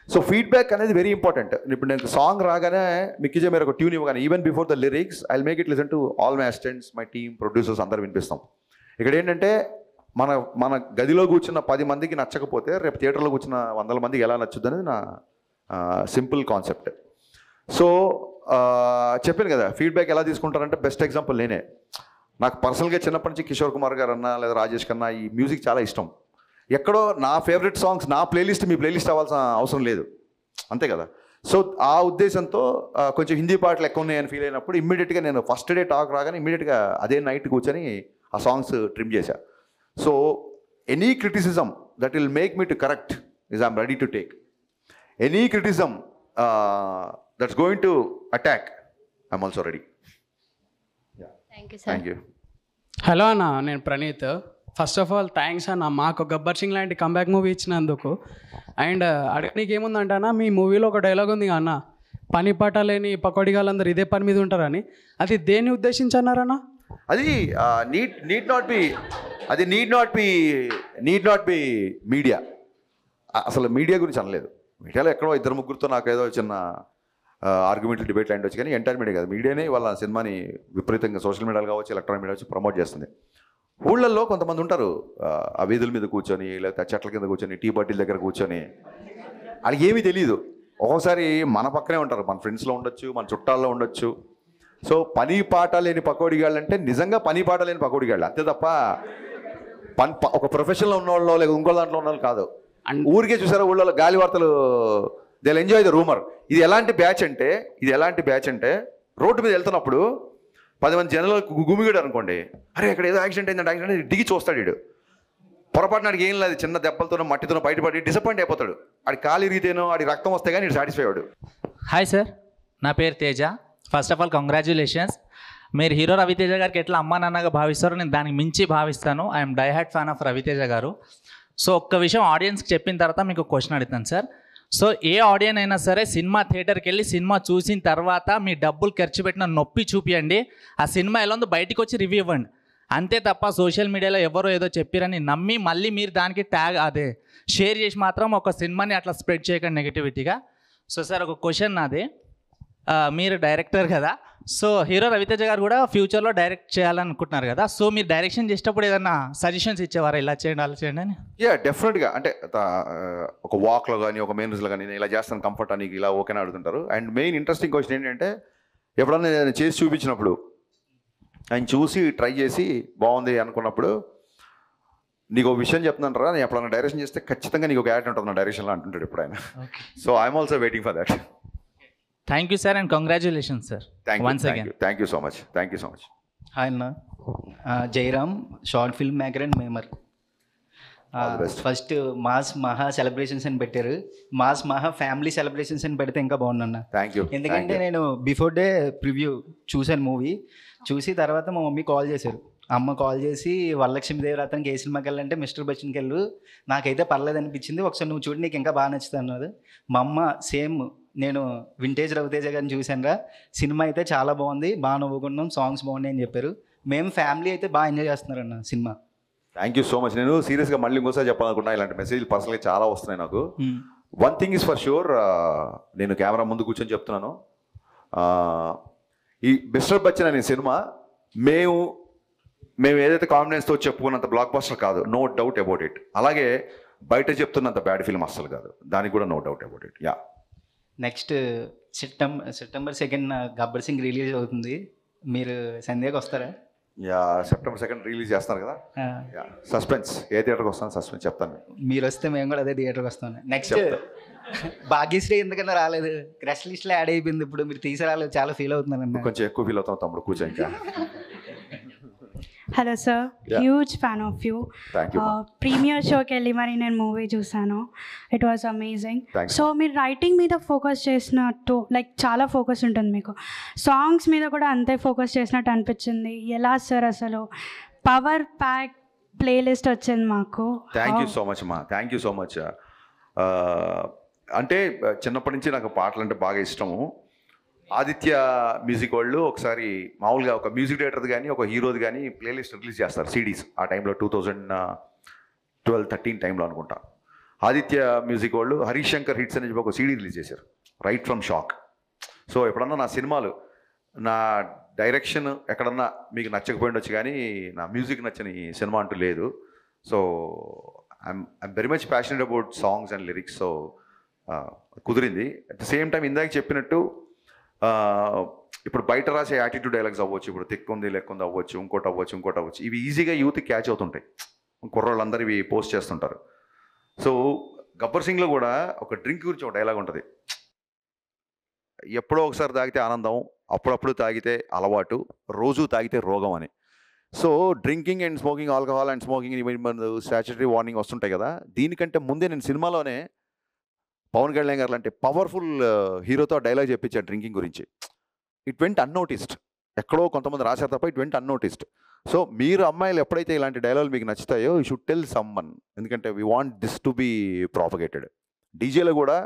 సో ఫీడ్బ్యాక్ అనేది వెరీ ఇంపార్టెంట్. ఇప్పుడు నేను సాంగ్ రాగానే మిక్కిజే మీరు ఒక ట్యూన్ ఇవ్వగానే even before the lyrics I make it listen to all my assistants, my team, producers అందరూ వినిపిస్తాం. ఇక్కడ ఏంటంటే మన గదిలో కూర్చున్న 10 మందికి నచ్చకపోతే రేపు థియేటర్లో కూర్చున్న 100 మందికి ఎలా నచ్చుద్ది అనేది నా సింపుల్ కాన్సెప్ట్. సో చెప్పాను కదా, ఫీడ్బ్యాక్ ఎలా తీసుకుంటారంటే బెస్ట్ ఎగ్జాంపుల్ నేనే. నాకు పర్సనల్గా చిన్నప్పటి నుంచి కిషోర్ కుమార్ గారు అన్నా లేదా రాజేష్ కన్నా ఈ మ్యూజిక్ చాలా ఇష్టం. ఎక్కడో నా ఫేవరెట్ సాంగ్స్ నా ప్లేలిస్ట్ మీ ప్లేలిస్ట్ అవ్వాల్సిన అవసరం లేదు, అంతే కదా. సో ఆ ఉద్దేశంతో కొంచెం హిందీ పాటలు ఎక్కువ ఉన్నాయని ఫీల్ అయినప్పుడు ఇమ్మీడియట్గా నేను ఫస్ట్ డే టాక్ రాగానే ఇమ్మీడియట్గా అదే నైట్ కూర్చొని ఆ సాంగ్స్ ట్రిమ్ చేశా. So any criticism that will make me to correct is I'm ready to take. Any criticism that's going to attack I'm also ready. Thank you, sir. Thank you. Hello అన్న, నేను Praneeth. First of all thanks అన్న, మాకు గబ్బర్ సింగ్ లాంటి comeback movie ఇచ్చినందుకు. And అడగనీకి ఏముందంటే అన్న, మీ మూవీలో ఒక డైలాగ్ ఉంది అన్న, పని పాట లేని పకోడిగాళ్ళందరూ ఇదే పని మీద ఉంటారని. అది దేన్ని ఉద్దేశించి అన్నారన్న? అది నీడ్ నాట్ బి మీడియా. అసలు మీడియా గురించి అనలేదు. మీడియాలో ఎక్కడో 2-3 నాకు ఏదో చిన్న ఆర్గ్యుమెంట్లు డిబేట్లు లాంటి వచ్చి, కానీ ఎంటైర్ మీడియా కాదు, మీడియానే వాళ్ళ సినిమాని విపరీతంగా సోషల్ మీడియాలో కావచ్చు, ఎలక్ట్రానిక్ మీడియా వచ్చి ప్రమోట్ చేస్తుంది. ఊళ్ళల్లో కొంతమంది ఉంటారు ఆ వీధుల మీద కూర్చొని లేకపోతే చెట్ల కింద కూర్చొని టీ బాటిల్ దగ్గర కూర్చొని, వాళ్ళకి ఏమీ తెలియదు. ఒక్కోసారి మన పక్కనే ఉంటారు, మన ఫ్రెండ్స్లో ఉండొచ్చు, మన చుట్టాల్లో ఉండొచ్చు. సో పని పాట లేని పకోడిగాళ్ళు అంటే నిజంగా పని పాట లేని పకోడిగాళ్ళు, అంతే తప్ప ఒక ప్రొఫెషన్లో ఉన్న వాళ్ళు లేదా ఇంకో దాంట్లో ఉన్న వాళ్ళు కాదు. ఊరికే చూసారా ఊళ్ళో గాలి వార్తలు, they will enjoy the rumour. ఇది ఎలాంటి బ్యాచ్ అంటే రోడ్డు మీద వెళ్తున్నప్పుడు 10 మంది జనాలు గుమిగాడు అనుకోండి, అరే ఇక్కడ ఏదో యాక్సిడెంట్ అయిందంటే దిగి చూస్తాడు. వీడు పొరపాటున ఆడికి ఏం లేదు, చిన్న దెబ్బలతోనో మట్టితోనో బయటపడి డిసప్పాయింట్ అయిపోతాడు. ఆడి కాలు ఇరిగితేనో ఆడి రక్తం వస్తే కానీ సాటిస్ఫై అవ్వడు. హాయ్ సార్, నా పేరు Teja. First of all congratulations. మీరు హీరో రవితేజ గారికి ఎట్లా అమ్మా నాన్నగా భావిస్తారో నేను దానికి మించి భావిస్తాను. I'm die hard fan of Ravi Teja గారు. సో ఒక్క విషయం ఆడియన్స్కి చెప్పిన తర్వాత మీకు క్వశ్చన్ అడుగుతాను సార్. సో ఏ ఆడియన్ అయినా సరే సినిమా థియేటర్కి వెళ్ళి సినిమా చూసిన తర్వాత మీ డబ్బులు ఖర్చు పెట్టిన నొప్పి చూపియండి, ఆ సినిమా ఎలా ఉందో బయటికి వచ్చి రివ్యూ ఇవ్వండి. అంతే తప్ప సోషల్ మీడియాలో ఎవరో ఏదో చెప్పారని నమ్మి మళ్ళీ మీరు దానికి షేర్ చేసి మాత్రం ఒక సినిమాని అట్లా స్ప్రెడ్ చేయకండి నెగిటివిటీగా. సో సార్ ఒక క్వశ్చన్ నాది, మీరు డైరెక్టర్ కదా, సో హీరో రవితేజ గారు కూడా ఫ్యూచర్లో డైరెక్ట్ చేయాలనుకుంటున్నారు కదా, సో మీరు డైరెక్షన్ చేసేటప్పుడు ఏదైనా సజెషన్స్ ఇచ్చేవారా, ఇలా చేయండి అలా చేయండి అని? డెఫినెట్గా. అంటే ఒక వాక్లో కానీ ఒక మెయిన్స్లో కానీ నేను ఇలా చేస్తాను కంఫర్ట్ అని ఇలా ఓకేనా అడుగుతుంటారు. అండ్ మెయిన్ ఇంట్రెస్టింగ్ క్వశ్చన్ ఏంటంటే, ఎప్పుడన్నా నేను చేసి చూపించినప్పుడు ఆయన చూసి ట్రై చేసి బాగుంది అనుకున్నప్పుడు, నీకు ఒక విషయం చెప్తున్నాను రా, నేను ఎప్పుడన్నా డైరెక్షన్ చేస్తే ఖచ్చితంగా నీకు ఒక యాడ్ ఉంటుంది నా డైరెక్షన్లో అంటుంటాడు ఇప్పుడు ఆయన. So I'm also waiting for that. Thank you sir and congratulations sir. Thank you so much. Hi అన్న, Jayaram, short film maker and memer. First mass మహా సెలబ్రేషన్స్ అని పెట్టారు, మాస్ మహా ఫ్యామిలీ సెలబ్రేషన్స్ అని పెడితే ఇంకా బాగుందన్న. ఎందుకంటే నేను బిఫోర్ డే ప్రివ్యూ చూశాను మూవీ, చూసి తర్వాత మా మమ్మీ కాల్ చేశారు. అమ్మ కాల్ చేసి వరలక్ష్మీదేవి రాత్రికి ఏ సినిమాకి వెళ్ళాలంటే మిస్టర్ బచ్చన్కి వెళ్ళు, నాకైతే పర్లేదు అనిపించింది, ఒకసారి నువ్వు చూడు నీకు ఇంకా బాగా నచ్చుతుంది అన్నది. మా అమ్మ సేమ్ నేను వింటేజ్ రవితేజ గారిని చూశానురా, సినిమా అయితే చాలా బాగుంది, బాగా నవ్వుకున్నాం, సాంగ్స్ బాగున్నాయి అని చెప్పారు. మేము ఫ్యామిలీ అయితే బాగా ఎంజాయ్ చేస్తున్నారన్న సినిమా. Thank you so much. నేను సీరియస్గా మళ్ళీ ఇంకోసారి చెప్పాలనుకుంటున్నా, ఇలాంటి మెసేజ్లు పర్సనల్గా చాలా వస్తున్నాయి నాకు. One thing is for sure, నేను కెమెరా ముందు కూర్చొని చెప్తున్నాను, ఈ మిస్టర్ బచ్చన్ అనే సినిమా మేము ఏదైతే కాన్ఫిడెన్స్తో చెప్పుకున్నంత బ్లాక్ బస్టర్ కాదు, నో డౌట్ అబౌట్ ఇట్. అలాగే బయట చెప్తున్నంత బ్యాడ్ ఫిల్మ్ అస్సలు కాదు, దానికి కూడా no doubt about it. Next September 2 Gabbar Singh release అవుతుంది, మీరు సంధ్యాకి వస్తారా? సెప్టెంబర్ 2 రిలీజ్ చేస్తున్నారు కదా. సస్పెన్స్, ఏ థియేటర్కి వస్తాను సస్పెన్స్ చెప్తాను. మీరు వస్తే మేము కూడా అదే థియేటర్కి వస్తాను. నెక్స్ట్ భాగ్యశ్రీ ఎందుకన్నా రాలేదు, క్రష్ లిస్ట్లో యాడ్ అయిపోయింది, ఇప్పుడు మీరు తీసుకురాలేదు, చాలా ఫీల్ అవుతున్నాను. కొంచెం ఎక్కువ ఫీల్ అవుతాం తమ్ముడు, కూర్చో. ఇంకా hello sir, Yeah. Huge fan of you. Thank you, ma'am. Premiere షోకి వెళ్ళి మరి నేను మూవీ చూసాను. It was amazing. Thanks. So మీరు రైటింగ్ మీద ఫోకస్ చేసినట్టు లైక్ చాలా ఫోకస్ ఉంటుంది మీకు, సాంగ్స్ మీద కూడా అంతే ఫోకస్ చేసినట్టు అనిపించింది. ఎలా సార్ అసలు పవర్ ప్యాక్ ప్లేలిస్ట్ వచ్చింది మాకు. థ్యాంక్ యూ సో మచ్ అమ్మా, థ్యాంక్ యూ సో మచ్. అంటే చిన్నప్పటి నుంచి నాకు పాటలు అంటే బాగా ఇష్టము. ఆదిత్య మ్యూజిక్ వాళ్ళు ఒకసారి మామూలుగా ఒక మ్యూజిక్ డైరెక్టర్ది కానీ ఒక హీరోది కానీ ప్లేలిస్ట్ రిలీజ్ చేస్తారు, సిడీస్. ఆ టైంలో 2012-13 టైంలో అనుకుంటా. ఆదిత్య మ్యూజిక్ వాళ్ళు హరీష్ శంకర్ హిట్స్ అని చెప్పి ఒక సీడీ రిలీజ్ చేశారు, రైట్ ఫ్రమ్ షాక్. సో ఎప్పుడన్నా నా సినిమాలు, నా డైరెక్షన్ ఎక్కడన్నా మీకు నచ్చకపోయిండొచ్చు కానీ నా మ్యూజిక్ నచ్చని సినిమా అంటూ లేదు. So I'm very much passionate about songs and lyrics. So కుదిరింది. అట్ ద సేమ్ టైం ఇందాక చెప్పినట్టు ఇప్పుడు బయట రాసే యాటిట్యూడ్ డైలాగ్స్ అవ్వచ్చు, ఇప్పుడు తిక్కుంది లెక్కుంది అవ్వచ్చు, ఇంకోటి అవ్వచ్చు, ఇవి ఈజీగా యూత్కి క్యాచ్ అవుతుంటాయి. కుర్రోళ్ళందరూ ఇవి పోస్ట్ చేస్తుంటారు. సో గబ్బర్ సింగ్లో కూడా ఒక డ్రింక్ గురించి ఒక డైలాగ్ ఉంటుంది, ఎప్పుడో ఒకసారి తాగితే ఆనందం, అప్పుడప్పుడు తాగితే అలవాటు, రోజు తాగితే రోగం అని. So drinking and smoking, alcohol and smoking statutory warning వస్తుంటాయి కదా. దీనికంటే ముందే నేను సినిమాలోనే పవన్ కళ్యాణ్ గారు లాంటి పవర్ఫుల్ హీరోతో డైలాగ్ చెప్పించాను డ్రింకింగ్ గురించి. ఇట్ వెంట్ అన్నోటిస్డ్, ఎక్కడో కొంతమంది రాశారు తప్ప ఇట్ వెంట్ అన్నోటిస్డ్. సో మీరు అమ్మాయిలు ఎప్పుడైతే ఇలాంటి డైలాగులు మీకు నచ్చుతాయో యూ షుడ్ టెల్ సమ్వన్, ఎందుకంటే we want this to be propagated. డీజేలో కూడా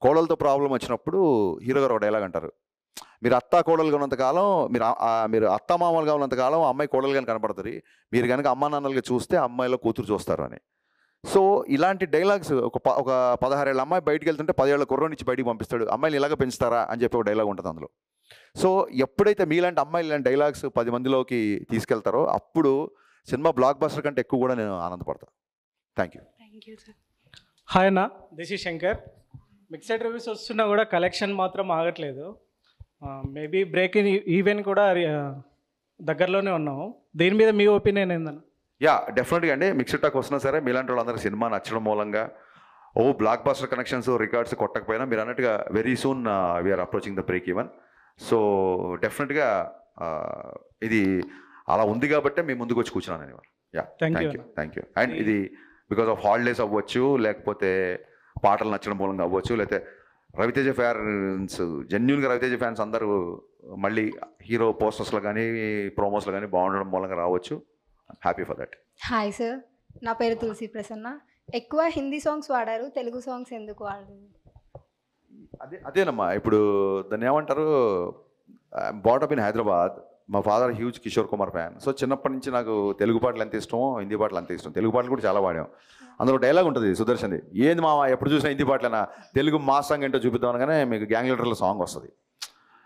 కోడలతో ప్రాబ్లం వచ్చినప్పుడు హీరో గారు ఒక డైలాగ్ అంటారు, మీరు అత్తా కోడలుగా ఉన్నంతకాలం, మీరు అత్తా మామూలుగా ఉన్నంతకాలం అమ్మాయి కోడలుగానే కనపడుతుంది, మీరు కనుక అమ్మా నాన్నలుగా చూస్తే అమ్మాయిలో కూతురు చూస్తారు అని. సో ఇలాంటి డైలాగ్స్ ఒక 16 ఏళ్ళ అమ్మాయి బయటికి వెళ్తుంటే 10 ఏళ్ళ కుర్రోని నుంచి బయటికి పంపిస్తాడు, అమ్మాయిలు ఇలాగ పెంచుతారా అని చెప్పి ఒక డైలాగ్ ఉంటుంది అందులో. సో ఎప్పుడైతే మీలాంటి అమ్మాయిలు ఇలాంటి డైలాగ్స్ 10 మందిలోకి తీసుకెళ్తారో అప్పుడు సినిమా బ్లాక్ బస్టర్ కంటే ఎక్కువ కూడా నేను ఆనందపడతాను. Thank you. హాయ్ అన్న, this is Shankar. Mixed reviews వస్తున్నా కూడా కలెక్షన్ మాత్రం ఆగట్లేదు. మేబీ బ్రేక్ ఈవెన్ కూడా దగ్గరలోనే ఉన్నాము. దీని మీద మీ ఒపీనియన్ ఏందన్న? యా, డెఫినెట్గా అండి. మిక్స్డ్ టాక్ వస్తున్నా సరే మీలాంటి వాళ్ళందరూ సినిమా నచ్చడం మూలంగా బ్లాక్ బస్టర్ కనెక్షన్స్ రికార్డ్స్ కొట్టకపోయినా మీరు అన్నట్టుగా very soon we're approaching the break even. So డెఫినెట్గా ఇది అలా ఉంది కాబట్టే మేము ముందుకు వచ్చి కూర్చున్నాను అని. Yeah, thank you. అండ్ ఇది బికాస్ ఆఫ్ హాలిడేస్ అవ్వచ్చు, లేకపోతే పాటలు నచ్చడం మూలంగా అవ్వచ్చు, లేకపోతే రవితేజ ఫ్యాన్స్, జెన్యున్గా రవితేజ ఫ్యాన్స్ అందరూ మళ్ళీ హీరో పోస్టర్స్లో కానీ ప్రోమోస్లో కానీ బాగుండడం మూలంగా రావచ్చు. Happy for that. Hi sir, నా పేరు తులసి ప్రసన్న. ఎక్కువ హిందీ సాంగ్స్ వాడారు, తెలుగు సాంగ్స్ ఎందుకు వాడరు? అదేనమ్మా, ఇప్పుడు దాన్ని ఏమంటారు, బాటప్ ఇన్ హైదరాబాద్. మా father huge Kishore Kumar fan. So చిన్నప్పటి నుంచి నాకు తెలుగు పాటలు ఎంత ఇష్టమో హిందీ పాటలు అంత ఇష్టం. తెలుగు పాటలు కూడా చాలా వాడాం. అందులో డైలాగ్ ఉంటుంది సుదర్శన్ది, ఏంది మామ ఎప్పుడు చూసినా హిందీ పాటలేనా, తెలుగు మా సాంగ్ ఏంటో చూపిద్దాం అనగానే మీకు గ్యాంగ్ లీడర్లో సాంగ్ వస్తుంది.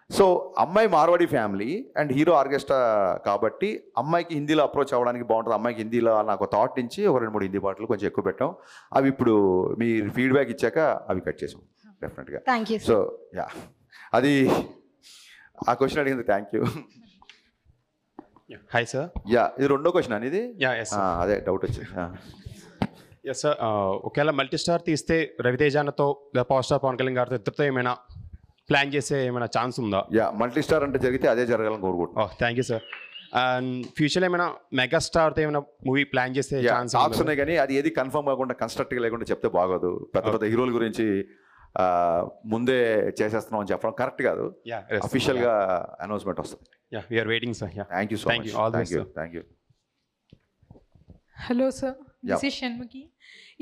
సో అమ్మాయి Marwari family and hero orchestra కాబట్టి అమ్మాయికి హిందీలో అప్రోచ్ అవ్వడానికి బాగుంటుంది. అమ్మాయికి హిందీలో నాకు థాట్ నుంచి ఒక 2-3 హిందీ పాటలు కొంచెం ఎక్కువ పెట్టాం. అవి ఇప్పుడు మీరు ఫీడ్బ్యాక్ ఇచ్చాక అవి కట్ చేసాం డెఫినెట్గా. Thank you. సో యా, అది ఆ క్వశ్చన్ అడిగింది. Thank you. Hi sir. Yeah, ఇది రెండో క్వశ్చన్ అనేది. అదే డౌట్ వచ్చింది. ఎస్ సార్, ఒకవేళ మల్టీ స్టార్ తీస్తే రవితేజానతో పవర్ స్టార్ పవన్ కళ్యాణ్ గారితో ఇద్దరితో ఏమైనా ప్లాన్ చేసే ఏమైనా ఛాన్స్ ఉందా? యా, మల్టీ స్టార్ అంటే జరిగితే అదే జరగాలని కోరుకుంటున్నాను. Thank you sir. అండ్ ఫ్యూచర్లో ఏమైనా మెగాస్టార్తో ఏమైనా మూవీ ప్లాన్ చేసే ఛాన్స్ ఉన్నాయి, కానీ అది ఏది కన్ఫర్మ్ కాకుండా కన్స్ట్రక్ట్గా లేకుండా చెప్తే బాగోదు. పెద్ద పెద్ద హీరోల గురించి ముందే చేసేస్తున్నాం అని చెప్పడం కరెక్ట్ కాదు. అఫీషియల్గా అనౌన్స్మెంట్ వస్తుంది. We're waiting sir. Thank you so much. Thank you. Hello sir, this is Shanmukhi.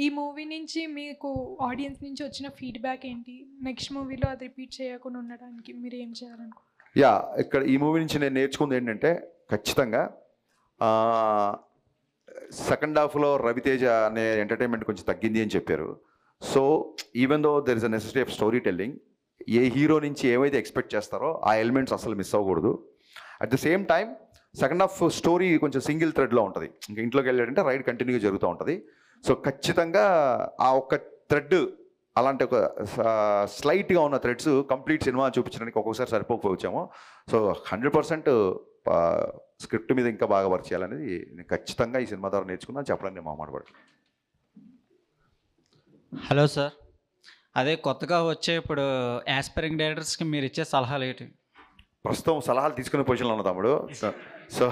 ఈ మూవీ నుంచి మీకు ఆడియన్స్ నుంచి వచ్చిన ఫీడ్బ్యాక్ ఏంటి? నెక్స్ట్ మూవీలో అది రిపీట్ చేయకుండా ఉండడానికి మీరు ఏం చేయాలనుకుంటున్నారు? యా, ఇక్కడ ఈ మూవీ నుంచి నేను నేర్చుకుంది ఏంటంటే ఖచ్చితంగా సెకండ్ హాఫ్లో రవితేజ అనే ఎంటర్టైన్మెంట్ కొంచెం తగ్గింది అని చెప్పారు. So even though there is a necessity of story telling, A hero నుంచి ఏవైతే ఎక్స్పెక్ట్ చేస్తారో ఆ ఎలిమెంట్స్ అసలు మిస్ అవ్వకూడదు. At the same time second half story కొంచెం సింగిల్ థ్రెడ్లో ఉంటుంది. ఇంకా ఇంట్లోకి వెళ్ళాడంటే రైడ్ కంటిన్యూగా జరుగుతూ ఉంటుంది. సో ఖచ్చితంగా ఆ ఒక్క థ్రెడ్, అలాంటి ఒక స్లైట్గా ఉన్న థ్రెడ్స్ కంప్లీట్ సినిమా చూపించడానికి ఒక్కొక్కసారి సరిపోకపోవచ్చాము. సో 100% స్క్రిప్ట్ మీద ఇంకా బాగా వర్క్ చేయాలనేది నేను ఖచ్చితంగా ఈ సినిమా ద్వారా నేర్చుకున్నాను చెప్పడానికి నేను మాట్లాడబడి. హలో సార్, అదే కొత్తగా వచ్చే ఇప్పుడు యాస్పైరింగ్ డైరెక్టర్స్కి మీరు ఇచ్చే సలహాలు ఏంటి? ప్రస్తుతం సలహాలు తీసుకునే పొజిషన్లో ఉన్న తమ్ముడు. సో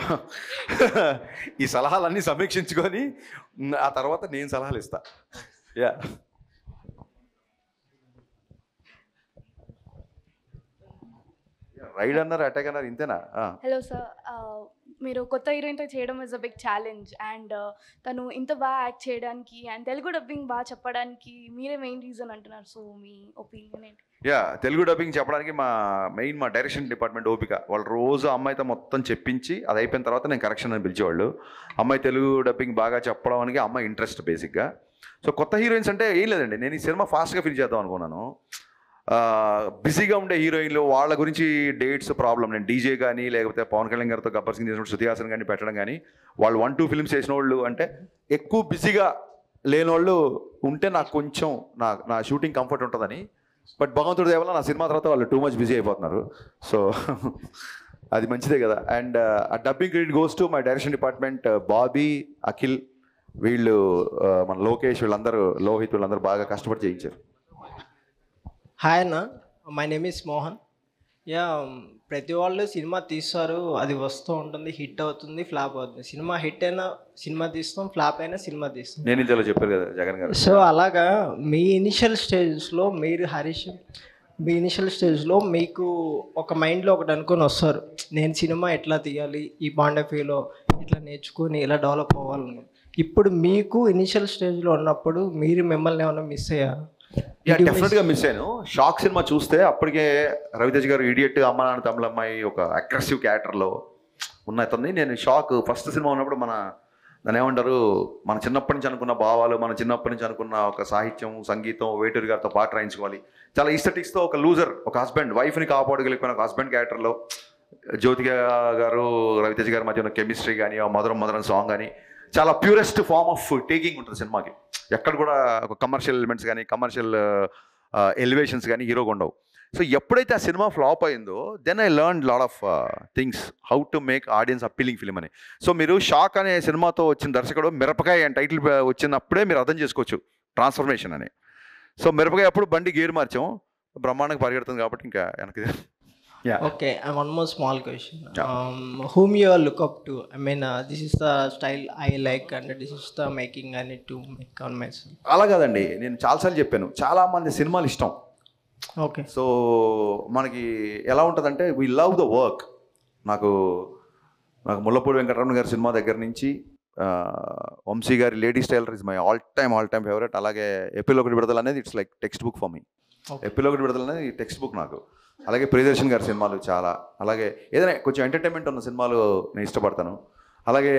ఈ సలహాలన్నీ సమీక్షించుకొని ఆ తర్వాత నేను సలహాలు ఇస్తా. యా రైడ్ అన్నారు, అటాక్ అన్నారు, ఇంతేనా? హలో సార్, మీరు కొత్త హీరోయిన్తో చేయడం is a big challenge and తను ఇంత బాగా యాక్ట్ చేయడానికి అండ్ తెలుగు డబ్బింగ్ బాగా చెప్పడానికి మీరే మెయిన్ రీజన్ అంటున్నారు. సో మీ ఒపీనియన్ ఏంటి? యా తెలుగు డబ్బింగ్ చెప్పడానికి మా డైరెక్షన్ డిపార్ట్మెంట్ ఓపిక. వాళ్ళు రోజు అమ్మాయితో మొత్తం చెప్పించి అది అయిపోయిన తర్వాత నేను కరెక్షన్ అని పిలిచేవాళ్ళు. అమ్మాయి తెలుగు డబ్బింగ్ బాగా చెప్పడానికి అమ్మాయి ఇంట్రెస్ట్ బేసిక్గా. సో కొత్త హీరోయిన్స్ అంటే ఏం లేదండి, నేను ఈ సినిమా ఫాస్ట్గా ఫిల్ చేద్దాం అనుకున్నాను. బిజీగా ఉండే హీరోయిన్లు వాళ్ళ గురించి డేట్స్ ప్రాబ్లం. నేను డీజే కానీ లేకపోతే పవన్ కళ్యాణ్ గారితో గబ్బర్ సింగ్ చేసినప్పుడు శృతి హాసన్ కానీ పెట్టడం కానీ వాళ్ళు 1-2 ఫిల్మ్స్ చేసిన వాళ్ళు అంటే ఎక్కువ బిజీగా లేని వాళ్ళు ఉంటే నాకు కొంచెం నా షూటింగ్ కంఫర్ట్ ఉంటుందని. బట్ భగవంతుడి దేవల్ల నా సినిమా తర్వాత వాళ్ళు టూ మచ్ బిజీ అయిపోతున్నారు. సో అది మంచిదే కదా. అండ్ ఆ dubbing credit goes to my direction department, Bobby, Akhil, వీళ్ళు మన లోకేష్, వీళ్ళందరూ, లోహిత్, వీళ్ళందరూ బాగా కష్టపడి చేయించారు. హాయ్ అన్న, my name is Mohan. Yeah ప్రతి వాళ్ళు సినిమా తీస్తారు, అది వస్తూ ఉంటుంది, హిట్ అవుతుంది, ఫ్లాప్ అవుతుంది. సినిమా హిట్ అయినా సినిమా తీస్తాం, ఫ్లాప్ అయినా సినిమా తీస్తాం. నేను ఇందులో చెప్పారు కదా జగన్ గారు. సో అలాగా మీ ఇనిషియల్ స్టేజ్లో మీరు హరీష్, మీ ఇనిషియల్ స్టేజ్లో మీకు ఒక మైండ్లో ఒకటి అనుకొని వస్తారు, నేను సినిమా ఎట్లా తీయాలి, ఈ పాయింట్ ఆఫ్ వ్యూలో ఇట్లా నేర్చుకొని ఇలా డెవలప్ అవ్వాలను. ఇప్పుడు మీకు ఇనిషియల్ స్టేజ్లో ఉన్నప్పుడు మీరు మిమ్మల్ని ఏమైనా మిస్ అయ్యారు? డెఫినెట్గా మిస్ అయ్యాను. షాక్ సినిమా చూస్తే అప్పటికే రవితేజ్ గారు ఇడియట్, అమ్మ నాన్న తమిళమ్మాయి ఒక అగ్రెసివ్ క్యారెక్టర్లో ఉన్న అతన్ని నేను షాక్. ఫస్ట్ సినిమా ఉన్నప్పుడు దాన్ని ఏమంటారు, మన చిన్నప్పటి నుంచి అనుకున్న భావాలు, మన చిన్నప్పటి నుంచి అనుకున్న ఒక సాహిత్యం, సంగీతం, వేటూరి గారితో పాట రాయించుకోవాలి, చాలా ఈస్థెటిక్స్తో ఒక లూజర్, ఒక హస్బెండ్, వైఫ్ని కాపాడగలిగిపోయిన ఒక హస్బెండ్ క్యారెక్టర్లో జ్యోతిక గారు రవితేజ్ గారి మధ్య ఉన్న కెమిస్ట్రీ కానీ, ఆ మధురం మధురం సాంగ్ కానీ చాలా ప్యూరెస్ట్ ఫార్మ్ ఆఫ్ టేకింగ్ ఉంటుంది సినిమాకి. ఎక్కడ కూడా ఒక కమర్షియల్ ఎలిమెంట్స్ కానీ కమర్షియల్ ఎలివేషన్స్ కానీ హీరోగా ఉండవు. సో ఎప్పుడైతే ఆ సినిమా ఫ్లాప్ అయిందో then I learn lot of things, how to make audience appealing film అని. సో మీరు షాక్ అనే సినిమాతో వచ్చిన దర్శకుడు మిరపకాయ అని టైటిల్ వచ్చినప్పుడే మీరు అర్థం చేసుకోవచ్చు ట్రాన్స్ఫర్మేషన్ అని. సో మిరపకాయ అప్పుడు బండి గేర్ మార్చాం, బ్రహ్మాండంగా పరిగెడుతుంది కాబట్టి ఇంకా వెనక్కి. Okay, and one more small question. Whom you look up to? I mean, this is the style I like and this is the making I need to make on myself. అలా కాదండి, నేను చాలాసార్లు చెప్పాను, చాలామంది సినిమాలు ఇష్టం. ఓకే. సో మనకి ఎలా ఉంటుందంటే వీ లవ్ ద వర్క్. నాకు ముల్లపూడి వెంకటరమణ గారి సినిమా దగ్గర నుంచి వంశీ గారి ladies tailor is my all time favourite. అలాగే ఏపీలో ఒకటి విడుదల అనేది it's like text book for me. ఏపీలో ఒకటి విడుదల అనేది టెక్స్ట్ బుక్ నాకు. అలాగే ప్రియదర్శన్ గారి సినిమాలు చాలా, అలాగే ఏదైనా కొంచెం ఎంటర్టైన్మెంట్ ఉన్న సినిమాలు నేను ఇష్టపడతాను. అలాగే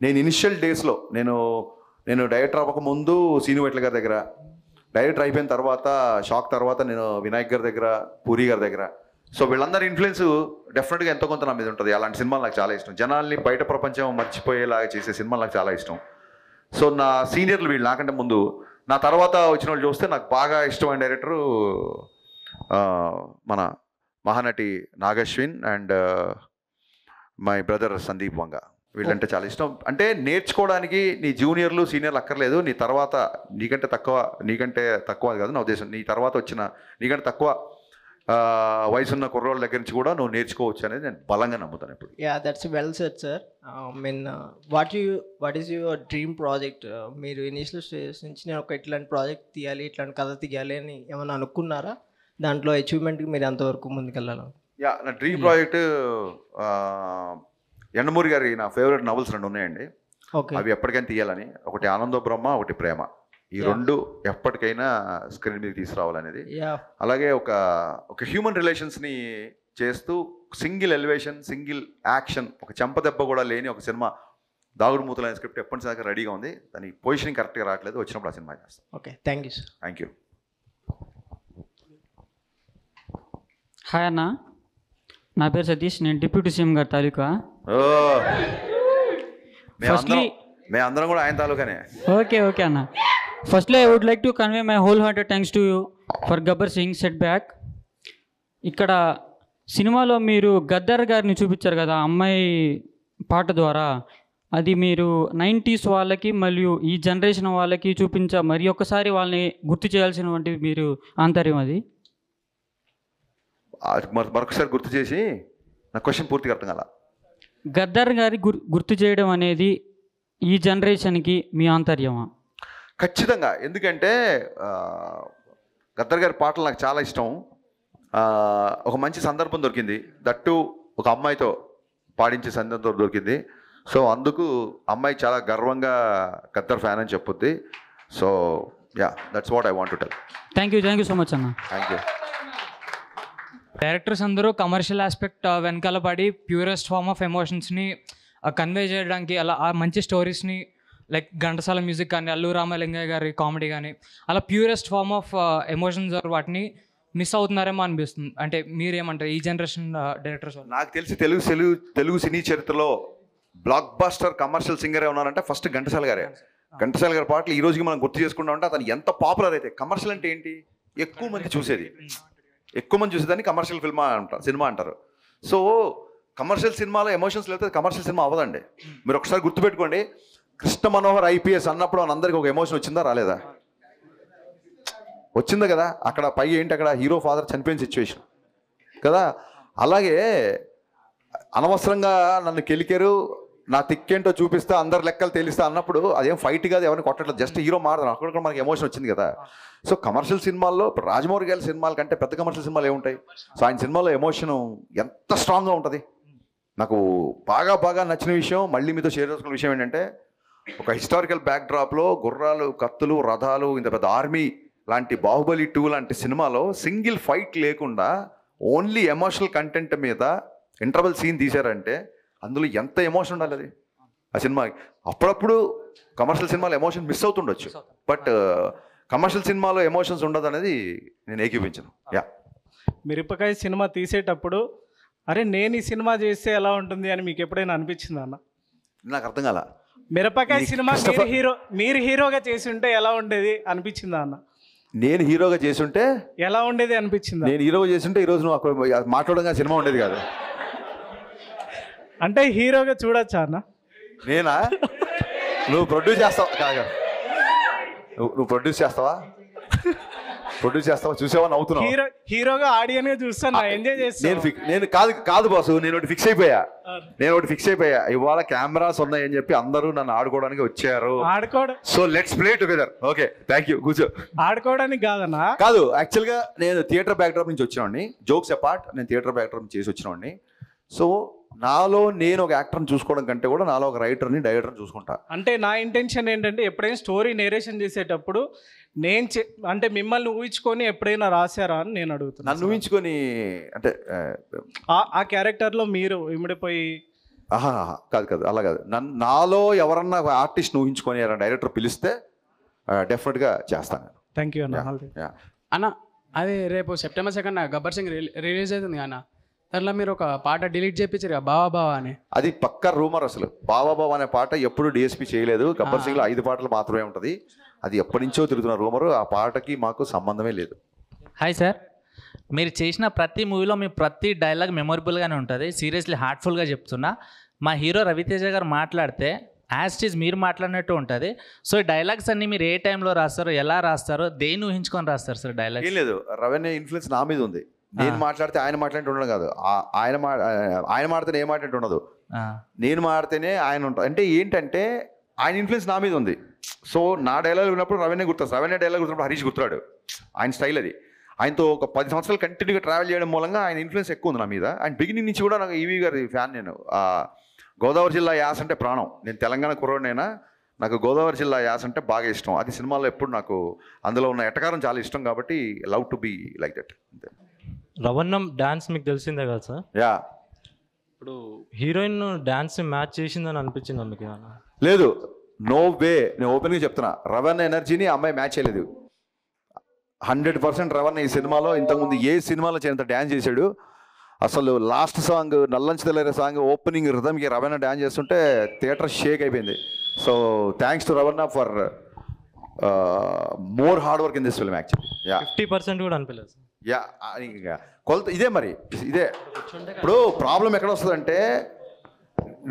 నేను ఇనిషియల్ డేస్లో నేను డైరెక్టర్ అవ్వకముందు సీను వెట్ల గారి దగ్గర, డైరెక్టర్ అయిపోయిన తర్వాత షాక్ తర్వాత నేను వినాయక్ గారి దగ్గర, పూరి గారి దగ్గర. సో వీళ్ళందరి ఇన్ఫ్లుయెన్స్ డెఫినెట్గా ఎంతో కొంత నా మీద ఉంటుంది. అలాంటి సినిమాలు నాకు చాలా ఇష్టం. జనాల్ని బయట ప్రపంచం మర్చిపోయేలాగా చేసే సినిమాలు నాకు చాలా ఇష్టం. సో నా సీనియర్లు వీళ్ళు, నాకంటే ముందు, నా తర్వాత వచ్చిన వాళ్ళు చూస్తే నాకు బాగా ఇష్టమైన డైరెక్టరు మన Mahanati Nagashwin and my brother Sandeep Vanga. వీళ్ళంటే చాలా ఇష్టం. అంటే నేర్చుకోవడానికి నీ జూనియర్లు సీనియర్లు అక్కర్లేదు, నీ తర్వాత నీకంటే తక్కువ కాదు నా ఉద్దేశం, నీ తర్వాత వచ్చిన నీకంటే తక్కువ వయసున్న కుర్రోళ్ళ దగ్గర నుంచి కూడా నువ్వు నేర్చుకోవచ్చు అనేది నేను బలంగా నమ్ముతాను ఇప్పుడు. Yeah that's well said sir. Mean what is your dream project? మీరు ఇనిషియల్ స్టేజ్ నుంచి నేను ఒక ఇట్లాంటి ప్రాజెక్ట్ తీయాలి, ఇట్లాంటి కథ తీయాలి అని ఏమైనా అనుకున్నారా? దాంట్లో అచీవ్మెంట్కి మీరు ఎంతవరకు ముందుకెళ్ళాలి? యా నా డ్రీమ్ ప్రాజెక్ట్ ఎండమూరి గారి నా ఫేవరెట్ నవల్స్ 2 ఉన్నాయండి. అవి ఎప్పటికైనా తీయాలని. ఒకటి ఆనందో బ్రహ్మ, ఒకటి ప్రేమ. ఈ 2 ఎప్పటికైనా స్క్రీన్ మీద తీసుకురావాలనేది. అలాగే ఒక హ్యూమన్ రిలేషన్స్ని చేస్తూ సింగిల్ ఎలివేషన్, సింగిల్ యాక్షన్, ఒక చెంపదెబ్బ కూడా లేని ఒక సినిమా, దాగుడు మూతలైన స్క్రిప్ట్ ఎప్పటిదాకా రెడీగా ఉంది. దాని పొజిషనింగ్ కరెక్ట్గా రావట్లేదు, వచ్చినప్పుడు ఆ సినిమా చేస్తాం. Okay, thank you sir. Thank you. Hi అన్న, నా పేరు సతీష్, నేను డిప్యూటీ సీఎం గారి తాలూకా. మేమందరం కూడా ఆయన తాలూకానే. ఓకే అన్న. Firstly I would like to convey my whole hearted thanks to you for Gabbar Singh set back. ఇక్కడ సినిమాలో మీరు గద్దర్ గారిని చూపించారు కదా అమ్మాయి పాట ద్వారా, అది మీరు 90s వాళ్ళకి మరియు ఈ జనరేషన్ వాళ్ళకి మరి ఒక్కసారి వాళ్ళని గుర్తు చేయాల్సినటువంటి మీరు ఆంతర్యం అది. మరొకసారి గుర్తు చేసి నా క్వశ్చన్ పూర్తిగా అర్థం కాల. గద్దర్ గారి గుర్తు చేయడం అనేది ఈ జనరేషన్కి మీ ఆంతర్యమా? ఖచ్చితంగా. ఎందుకంటే గద్దర్ గారి పాటలు నాకు చాలా ఇష్టం. ఒక మంచి సందర్భం దొరికింది, దట్టు ఒక అమ్మాయితో పాడించే సందర్భం దొరికింది. సో అందుకు అమ్మాయి చాలా గర్వంగా గద్దర్ ఫ్యాన్ అని చెప్పుద్ది. So yeah, that's what I want to tell. Thank you so much అన్న. Thank you. డైరెక్టర్స్ అందరూ కమర్షియల్ ఆస్పెక్ట్ వెనకాల పడి ప్యూరెస్ట్ ఫార్మ్ ఆఫ్ ఎమోషన్స్ని కన్వే చేయడానికి, అలా ఆ మంచి స్టోరీస్ని లైక్ ఘంటసాల మ్యూజిక్ కానీ, అల్లు రామలింగయ్య గారి కామెడీ కానీ, అలా ప్యూరెస్ట్ ఫార్మ్ ఆఫ్ ఎమోషన్స్ వాటిని మిస్ అవుతున్నారేమో అనిపిస్తుంది. అంటే మీరేమంటారు ఈ జనరేషన్ డైరెక్టర్స్? నాకు తెలిసి తెలుగు సినీ చరిత్రలో బ్లాక్ బాస్టర్ కమర్షియల్ సింగరే ఉన్నారంటే ఫస్ట్ ఘంటసాల గారే. ఘంటసాల గారి పాటలు ఈ రోజుకి మనం గుర్తు చేసుకుంటా ఉంటే అతను ఎంత పాపులర్ అయితే. కమర్షియల్ అంటే ఏంటి? ఎక్కువ మంది చూసేదాన్ని కమర్షియల్ సినిమా అంటారు. సో కమర్షియల్ సినిమాలో ఎమోషన్స్ లేకపోతే కమర్షియల్ సినిమా అవ్వదండి. మీరు ఒకసారి గుర్తుపెట్టుకోండి, కృష్ణ మనోహర్ ఐపీఎస్ అన్నప్పుడు అందరికీ ఒక ఎమోషన్ వచ్చిందా రాలేదా? వచ్చిందా కదా. అక్కడ పై ఏంటి, అక్కడ హీరో ఫాదర్ చనిపోయిన సిచ్యువేషన్ కదా. అలాగే అనవసరంగా నన్ను కెలికారు, నా తిక్కేంటో చూపిస్తా, అందరు లెక్కలు తేలిస్తా అన్నప్పుడు అదేం ఫైట్ కాదు, ఎవరిని కొట్టట్లేదు, జస్ట్ హీరో మారదాం. అక్కడ కూడా మనకి ఎమోషన్ వచ్చింది కదా. సో కమర్షియల్ సినిమాల్లో ఇప్పుడు రాజమౌళి గారి సినిమాల కంటే పెద్ద కమర్షియల్ సినిమాలు ఏముంటాయి? సో ఆయన సినిమాలో ఎమోషన్ ఎంత స్ట్రాంగ్గా ఉంటుంది. నాకు బాగా నచ్చిన విషయం, మళ్ళీ మీతో షేర్ చేసుకున్న విషయం ఏంటంటే, ఒక హిస్టారికల్ బ్యాక్డ్రాప్లో గుర్రాలు, కత్తులు, రథాలు, ఇంత పెద్ద ఆర్మీ లాంటి బాహుబలి 2 లాంటి సినిమాలో సింగిల్ ఫైట్ లేకుండా ఓన్లీ ఎమోషనల్ కంటెంట్ మీద ఇంటర్వల్ సీన్ తీశారంటే అందులో ఎంత ఎమోషన్ ఉండాలి అది ఆ సినిమాకి. అప్పుడప్పుడు కమర్షియల్ సినిమాలో ఎమోషన్ మిస్ అవుతుండొచ్చు, బట్ కమర్షియల్ సినిమాలో ఎమోషన్స్ ఉండదు అనేది నేను ఏకీపించను. యా, మిరపకాయ సినిమా తీసేటప్పుడు అరే నేను ఈ సినిమా చేస్తే ఎలా ఉంటుంది అని మీకు ఎప్పుడైనా అనిపించిందా అన్న? నాకు అర్థం కాల. మిరపకాయ సినిమా మీరు హీరోగా చేసి ఉంటే ఎలా ఉండేది అనిపించిందా అన్న? నేను హీరోగా చేస్తుంటే ఎలా ఉండేది అనిపించిందా? నేను హీరోగా చేస్తుంటే ఈరోజు నువ్వు మాట్లాడగా సినిమా ఉండేది కాదు. అంటే హీరోగా చూడొచ్చా అన్న? నేనా? నువ్వు ప్రొడ్యూస్ చేస్తావా? కాదు, నువ్వు ప్రొడ్యూస్ చేస్తావా? చూసావా? నవ్వుతున్నావు. హీరోగా ఆడియన్ గా చూస్తాను, ఎంజాయ్ చేస్తాను. నేను కాదు బాసు, నేను ఒకటి ఫిక్స్ అయిపోయా. ఇవాళ కెమెరాస్ ఉన్నాయని చెప్పి అందరూ నన్ను ఆడుకోవడానికి వచ్చారు. So let's play together. Okay, thank you. కూర్చో. ఆడుకోవడానికి కాదన్నా? కాదు, యాక్చువల్గా నేను థియేటర్ బ్యాక్డ్రాప్ నుంచి వచ్చినవాడిని. జోక్స్ అపార్ట్, నేను థియేటర్ బ్యాక్డ్రాప్ చేసి వచ్చినవాడిని. సో నాలో నేను ఒక యాక్టర్ని చూసుకోవడం కంటే కూడా నాలో ఒక రైటర్ని, డైరెక్టర్ని చూసుకుంటా. అంటే నా ఇంటెన్షన్ ఏంటంటే, ఎప్పుడైనా స్టోరీ నేరేషన్ చేసేటప్పుడు అంటే మిమ్మల్ని ఊహించుకొని ఎప్పుడైనా రాశారా అని నేను అడుగుతున్నాను. నన్ను ఊహించుకొని అంటే ఆ క్యారెక్టర్లో మీరు ఇమిడిపోయి? కాదు, అలా కాదు. నాలో ఎవరన్నా ఆర్టిస్ట్ ఊహించుకొని డైరెక్టర్ పిలిస్తే డెఫినెట్గా చేస్తాను. థ్యాంక్ యూ అన్న. అన్న, అదే రేపు September 2 గబ్బర్ సింగ్ రిలీజ్ అవుతుంది అన్న. దాంట్లో మీరు ఒక పాట డిలీట్ చేయించారు కదా, బావా అని. అది పక్క రూమర్. అసలు బావా అనే పాట ఎప్పుడు డిఎస్పీ చేయలేదు. గబ్బర్ సింగ్లో 5 పాటలు మాత్రమే ఉంటుంది. అది ఎప్పటి నుంచో తిరుగుతున్న రూమరు. ఆ పాటకి మాకు సంబంధమే లేదు. హాయ్ సార్, మీరు చేసిన ప్రతి మూవీలో మీ ప్రతి డైలాగ్ మెమొరబుల్గానే ఉంటుంది. సీరియస్లీ హార్ట్ఫుల్గా చెప్తున్నా. మా హీరో రవితేజ గారు మాట్లాడితే యాజ్ ఇట్ ఈజ్ మీరు మాట్లాడినట్టు ఉంటుంది. సో ఈ డైలాగ్స్ అన్ని మీరు ఏ టైంలో రాస్తారో, ఎలా రాస్తారో, దేన్ని ఊహించుకొని రాస్తారు సార్ డైలాగ్? ఏం లేదు, రవీణ ఇన్ఫ్లుయెన్స్ నా మీద ఉంది. నేను మాట్లాడితే ఆయన మాట్లాడితే ఉండడం కాదు, ఆయన మాడితే నేను మాట్లాడితే ఉండదు, నేను మాడితేనే ఆయన ఉంటాడు. అంటే ఏంటంటే ఆయన ఇన్ఫ్లుయెన్స్ నా మీద ఉంది. సో నా డైలాగ్ విన్నప్పుడు రవీణ గుర్తాడు, రవీణ డైలాగ్ గుర్తున్నప్పుడు హరీష్ గుర్తురాడు. ఆయన స్టైల్ అది. ఆయనతో ఒక 10 సంవత్సరాలు కంటిన్యూగా ట్రావెల్ చేయడం మూలంగా ఆయన ఇన్ఫ్లుయెన్స్ ఎక్కువ ఉంది నా మీద. అండ్ బిగినింగ్ నుంచి కూడా నాకు ఈవీ గారి ఫ్యాన్. నేను గోదావరి జిల్లా యాస అంటే ప్రాణం. నేను తెలంగాణ కుర్రోడినైనా నాకు గోదావరి జిల్లా యాస అంటే బాగా ఇష్టం. అది సినిమాలో ఎప్పుడు నాకు అందులో ఉన్న ఎటకారం చాలా ఇష్టం కాబట్టి love to be like that. అంతే. రవణం డ్యాన్స్ మీకు తెలిసిందే కదా సార్? యా. ఇప్పుడు హీరోయిన్ డ్యాన్స్ మ్యాచ్ చేసిందని అనిపించింది మీకు? లేదు, నో వే. నేను ఓపెన్గా చెప్తున్నా, రవణ ఎనర్జీని అమ్మాయి మ్యాచ్ చేయలేదు. 100% రవణ ఈ సినిమాలో ఇంతకుముందు ఏ సినిమాలో చేయంత డ్యాన్స్ చేశాడు. అసలు లాస్ట్ సాంగ్ నల్లంచి తెల్లరే సాంగ్ ఓపెనింగ్ రిథమ్కి రవణ డ్యాన్స్ చేస్తుంటే థియేటర్ షేక్ అయిపోయింది. So thanks to Ravana for more hard work in this film. Actually 50% కూడా అనిపించలేదు. యా, కొలత ఇదే. మరి ఇదే ఇప్పుడు ప్రాబ్లం ఎక్కడ వస్తుందంటే,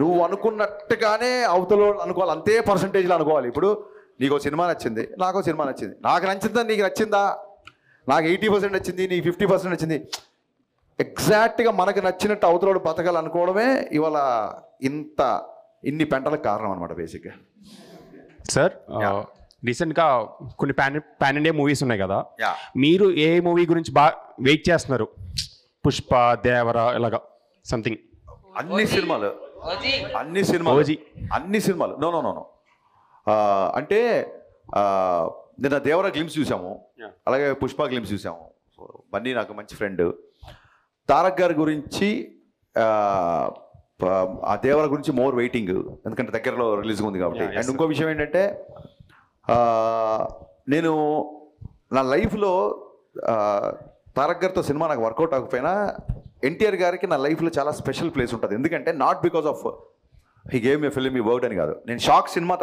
నువ్వు అనుకున్నట్టుగానే అవతల అనుకోవాలి, అంతే పర్సంటేజ్లో అనుకోవాలి. ఇప్పుడు నీకు సినిమా నచ్చింది, నాకు సినిమా నచ్చింది. నాకు నచ్చిందా, నీకు నచ్చిందా? నాకు 80% నచ్చింది, నీకు 50% నచ్చింది. ఎగ్జాక్ట్గా మనకు నచ్చినట్టు అవతలోడు బతకాలనుకోవడమే ఇవాళ ఇన్ని పెంటలకు కారణం అనమాట బేసిక్గా. సార్ రీసెంట్గా కొన్ని పాన్ ఇండియా మూవీస్ ఉన్నాయి కదా, Yeah. మీరు ఏ మూవీ గురించి బాగా వెయిట్ చేస్తున్నారు? పుష్ప, దేవర ఇలాగా సంథింగ్. అన్ని సినిమాలు నో నో నో నో అంటే నిన్న దేవర గ్లిమ్స్ చూసాము, అలాగే పుష్ప గ్లిమ్స్ చూసాము. సో బన్నీ నాకు మంచి ఫ్రెండ్. తారక్ గారి గురించి ఆ దేవర గురించి మోర్ వెయిటింగ్, ఎందుకంటే దగ్గరలో రిలీజ్ ఉంది కాబట్టి. అండ్ ఇంకో విషయం ఏంటంటే నేను నా లైఫ్లో తారక్ గారితో సినిమా నాకు వర్కౌట్ అవ్వకపోయినా ఎన్టీఆర్ గారికి నా లైఫ్లో చాలా స్పెషల్ ప్లేస్ ఉంటుంది. ఎందుకంటే not because of he gave me film ఈ వర్డ్ అని కాదు. నేను షాక్ సినిమా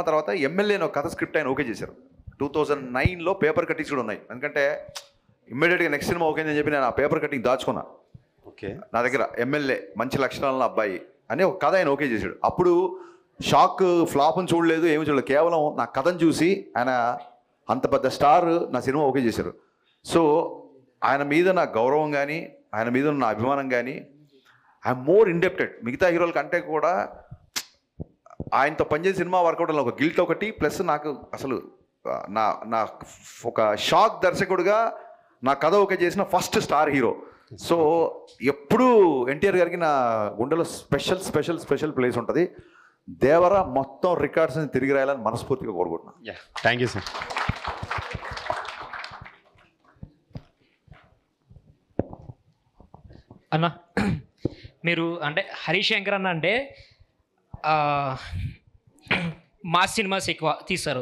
తర్వాత ఎమ్మెల్యే ఒక కథ స్క్రిప్ట్ ఆయన ఓకే చేశారు. 2009లో పేపర్ కట్టింగ్స్ కూడా ఉన్నాయి. ఎందుకంటే ఇమ్మీడియట్గా నెక్స్ట్ సినిమా ఓకే అని చెప్పి నేను ఆ పేపర్ కట్టింగ్ దాచుకున్నా. ఓకే, నా దగ్గర ఎమ్మెల్యే మంచి లక్షణాలను అబ్బాయి అని ఒక కథ ఆయన ఓకే చేశాడు. అప్పుడు షాక్ ఫ్లాప్ని చూడలేదు, ఏమి చూడలేదు, కేవలం నా కథను చూసి ఆయన అంత పెద్ద స్టార్ నా సినిమా ఓకే చేశారు. సో ఆయన మీద నా గౌరవం కానీ ఆయన మీద నా అభిమానం కానీ ఐఎమ్ మోర్ ఇండెప్టెడ్. మిగతా హీరోల కంటే కూడా ఆయనతో పనిచేసే సినిమా వర్కౌట్ ఒక గిల్ట్ ఒకటి, ప్లస్ నాకు అసలు నా ఒక షాక్ దర్శకుడిగా నా కథ ఓకే చేసిన ఫస్ట్ స్టార్ హీరో. సో ఎప్పుడూ ఎన్టీఆర్ గారికి నా గుండెలో స్పెషల్ స్పెషల్ స్పెషల్ ప్లేస్ ఉంటుంది. దేవర మొత్తం రికార్డ్స్ని తిరిగి రాయాలని మనస్ఫూర్తిగా కోరుకుంటున్నాను. Thank you sir. అన్న, మీరు అంటే హరీష్ శంకర్ అన్న అంటే మాస్ సినిమాస్ ఎక్కువ తీస్తారు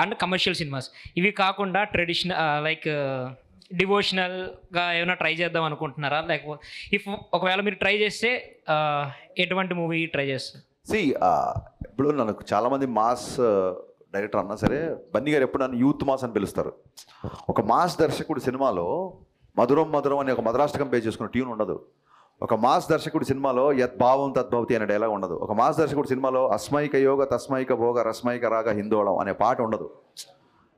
అండ్ కమర్షియల్ సినిమాస్. ఇవి కాకుండా ట్రెడిషనల్ లైక్ డివోషనల్గా ఏమైనా ట్రై చేద్దాం అనుకుంటున్నారా? లేకపోతే ఒకవేళ మీరు ట్రై చేస్తే ఎటువంటి మూవీ ట్రై చేస్తారు? ఇప్పుడు నాకు చాలామంది మాస్ డైరెక్టర్ అన్నా సరే, బన్నీ గారు ఎప్పుడు నన్ను యూత్ మాస్ అని పిలుస్తారు. ఒక మాస్ దర్శకుడు సినిమాలో మధురం మధురం అని ఒక మధురాష్టకం పే చేసుకున్న ట్యూన్ ఉండదు. ఒక మాస్ దర్శకుడి సినిమాలో యద్భావం తద్భవతి అనే డైలాగ్ ఉండదు. ఒక మాస్ దర్శకుడి సినిమాలో అస్మైక యోగ తస్మైక భోగ రస్మైక రాగ హిందోళం అనే పాట ఉండదు.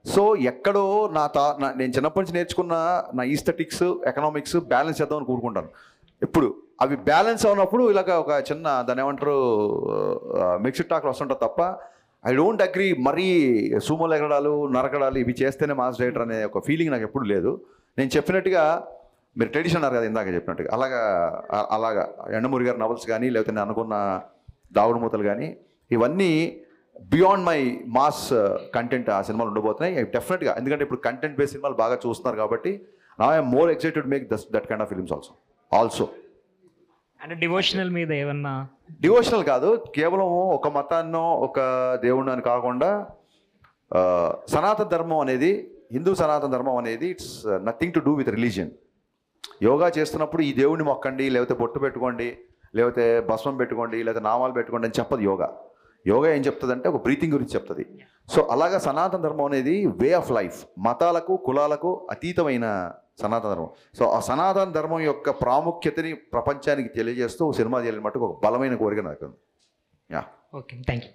సో ఎక్కడో నేను చిన్నప్పటి నుంచి నేర్చుకున్న నా ఈస్థెటిక్స్ ఎకనామిక్స్ బ్యాలెన్స్ చేద్దామని కూరుకుంటాను. ఎప్పుడు అవి బ్యాలెన్స్ అవునప్పుడు ఇలాగ ఒక చిన్న దాని ఏమంటారు మిక్స్డ్ టాక్లు వస్తుంటుంది తప్ప ఐ డోంట్ అగ్రీ మరీ సూమోలు ఎగడాలు నరకడాలు ఇవి చేస్తేనే మాస్ డైరెక్టర్ అనే ఒక ఫీలింగ్ నాకు ఎప్పుడు లేదు. నేను చెప్పినట్టుగా మీరు ట్రెడిషన్ అన్నారు కదా ఇందాక చెప్పినట్టుగా, అలాగా ఎండమూరి గారి నవల్స్ కానీ లేకపోతే నేను అనుకున్న దావుడు మూతలు కానీ ఇవన్నీ బియాండ్ మై మాస్ కంటెంట్ ఆ సినిమాలు ఉండబోతున్నాయి డెఫినెట్గా. ఎందుకంటే ఇప్పుడు కంటెంట్ బేస్డ్ సినిమాలు బాగా చూస్తున్నారు కాబట్టి నా I'm more excited make that kind of films also. అంటే డివోషనల్ మీద ఏమన్నా? డివోషనల్ కాదు, కేవలం ఒక మతాన్నో ఒక దేవుడిని అని కాకుండా సనాతన ధర్మం అనేది, హిందూ సనాతన ధర్మం అనేది it's nothing to do with religion. Yoga చేస్తున్నప్పుడు ఈ దేవుడిని మొక్కండి, లేకపోతే బొట్టు పెట్టుకోండి, లేకపోతే భస్మం పెట్టుకోండి, లేకపోతే నామాలు పెట్టుకోండి అని చెప్పదు యోగా. యోగా ఏం చెప్తుందంటే ఒక బ్రీతింగ్ గురించి చెప్తుంది. సో అలాగా సనాతన ధర్మం అనేది వే ఆఫ్ లైఫ్, మతాలకు కులాలకు అతీతమైన సనాతన ధర్మం. సో ఆ సనాతన ధర్మం యొక్క ప్రాముఖ్యతని ప్రపంచానికి తెలియజేస్తూ సినిమా చేయాలని మటుకు ఒక బలమైన కోరిక నాకు ఉంది. Okay, thank you.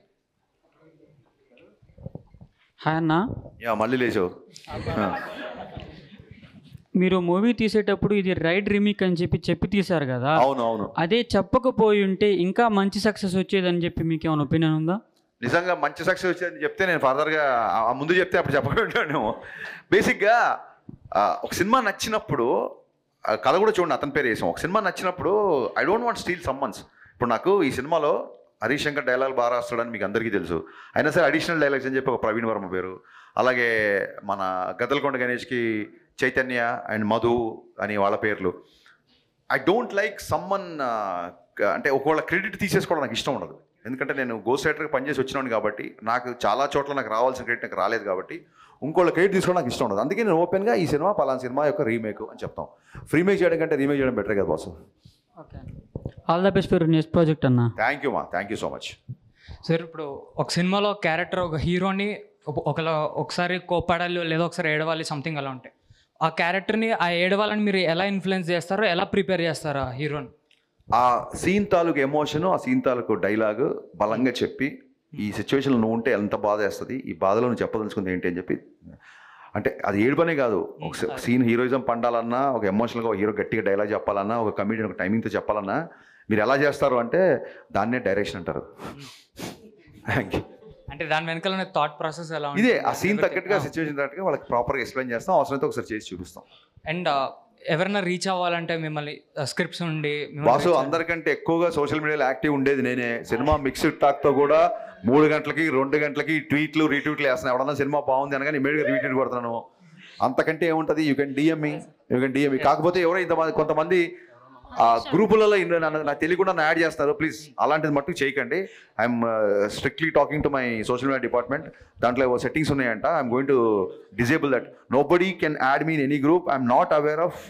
హాయ్ అన్న. మళ్ళీ లేచావు. మీరు మూవీ తీసేటప్పుడు ఇది రైడ్ రీమేక్ అని చెప్పి తీశారు కదా. అవును. అదే చెప్పకపోయి ఉంటే ఇంకా మంచి సక్సెస్ వచ్చేదని చెప్పి మీకు ఏమైనా ఒపీనియన్ ఉందా? నిజంగా మంచి సక్సెస్ వచ్చేదని చెప్తే నేను ఫర్దర్గా ముందు చెప్తే అప్పుడు చెప్పకుండా బేసిక్గా ఒక సినిమా నచ్చినప్పుడు కథ కూడా చూడండి, అతని పేరు వేసాం. ఒక సినిమా నచ్చినప్పుడు I don't want steal summons. ఇప్పుడు నాకు ఈ సినిమాలో హరీష్ శంకర్ డైలాగ్ బాగా రాస్తాడని మీకు అందరికీ తెలుసు. అయినా సరే అడిషనల్ డైలాగ్స్ అని చెప్పి ఒక ప్రవీణ్ వర్మ పేరు, అలాగే మన గద్దలకొండ గణేష్కి చైతన్య అండ్ మధు అని వాళ్ళ పేర్లు. ఐ డోంట్ లైక్ సమ్మన్ అంటే ఒకవేళ క్రెడిట్ తీసేసుకోవడం నాకు ఇష్టం ఉండదు. ఎందుకంటే నేను గోస్ట్ రైటర్గా పనిచేసి వచ్చినాను కాబట్టి నాకు చాలా చోట్ల నాకు రావాల్సిన క్రెడిట్ నాకు రాలేదు కాబట్టి ఇంకోళ్ళ క్రెడిట్ తీసుకోవడం నాకు ఇష్టం ఉండదు. అందుకే నేను ఓపెన్గా ఈ సినిమా పలానా సినిమా యొక్క రీమేక్ అని చెప్తాం. రీమేక్ చేయడం కంటే రీమేక్ చేయడం బెటర్ కదా boss. All the best for next project అన్న. Thank you thank you so much. Sir ఇప్పుడు ఒక సినిమాలో క్యారెక్టర్ ఒక హీరోని ఒకసారి కోపడాలి లేదా ఒకసారి ఏడవాలి సంథింగ్ అలా ఉంటాయి. ఆ క్యారెక్టర్ని ఆ ఏడవాలని మీరు ఎలా ఇన్ఫ్లుయెన్స్ చేస్తారో, ఎలా ప్రిపేర్ చేస్తారో ఆ హీరోని? ఆ సీన్ తాలూకు ఎమోషను, ఆ సీన్ తాలూకు డైలాగు బలంగా చెప్పి ఈ సిచ్యువేషన్లో నువ్వు ఉంటే ఎంత బాధ వేస్తుంది, ఈ బాధలో నువ్వు చెప్పదలుచుకుంది ఏంటి అని చెప్పి, అంటే అది ఏడుపనే కాదు, ఒక సీన్ హీరోయిజం పండాలన్నా, ఒక ఎమోషనల్గా ఒక హీరో గట్టిగా డైలాగ్ చెప్పాలన్నా, ఒక కమెడియన్ ఒక టైమింగ్తో చెప్పాలన్నా మీరు ఎలా చేస్తారు అంటే దాన్నే డైరెక్షన్ అంటారు. Thank you. అంటే దాని వెనకాల థాట్ ప్రాసెస్ ఎలా ఇదే ఆ సీన్ తగ్గట్టుగా సిచ్యువేషన్ తగ్గట్టుగా వాళ్ళకి ప్రాపర్గా ఎక్స్ప్లెయిన్ చేస్తాం, అవసరమైతే ఒకసారి చేసి చూపిస్తాం. అండ్ ఎవరైనా రీచ్ అవ్వాలంటే మిమ్మల్ని స్క్రిప్ట్స్ ఉండి బాసు అందరికంటే ఎక్కువగా సోషల్ మీడియాలో యాక్టివ్ ఉండేది నేనే. సినిమా మిక్స్డ్ టాక్తో కూడా 3 గంటలకి 2 గంటలకి ట్వీట్లు రీట్వీట్లు వేస్తున్నాను. ఎవడన్నా సినిమా బాగుంది అనగానే ఇమీడియట్గా రీట్వీట్ కొడుతున్నాను. అంతకంటే ఏముంటుంది? యూ కెన్ డిఎం మీ. కాకపోతే ఎవరో ఇంతమంది కొంతమంది ఆ గ్రూపులలో నాకు తెలియకుండా యాడ్ చేస్తారు. ప్లీజ్ అలాంటిది మట్టుకు చేయకండి. I'm strictly talking to my social media department. దాంట్లో సెట్టింగ్స్ ఉన్నాయంట. I'm going to disable that. Nobody can add me in any group. I'm not aware of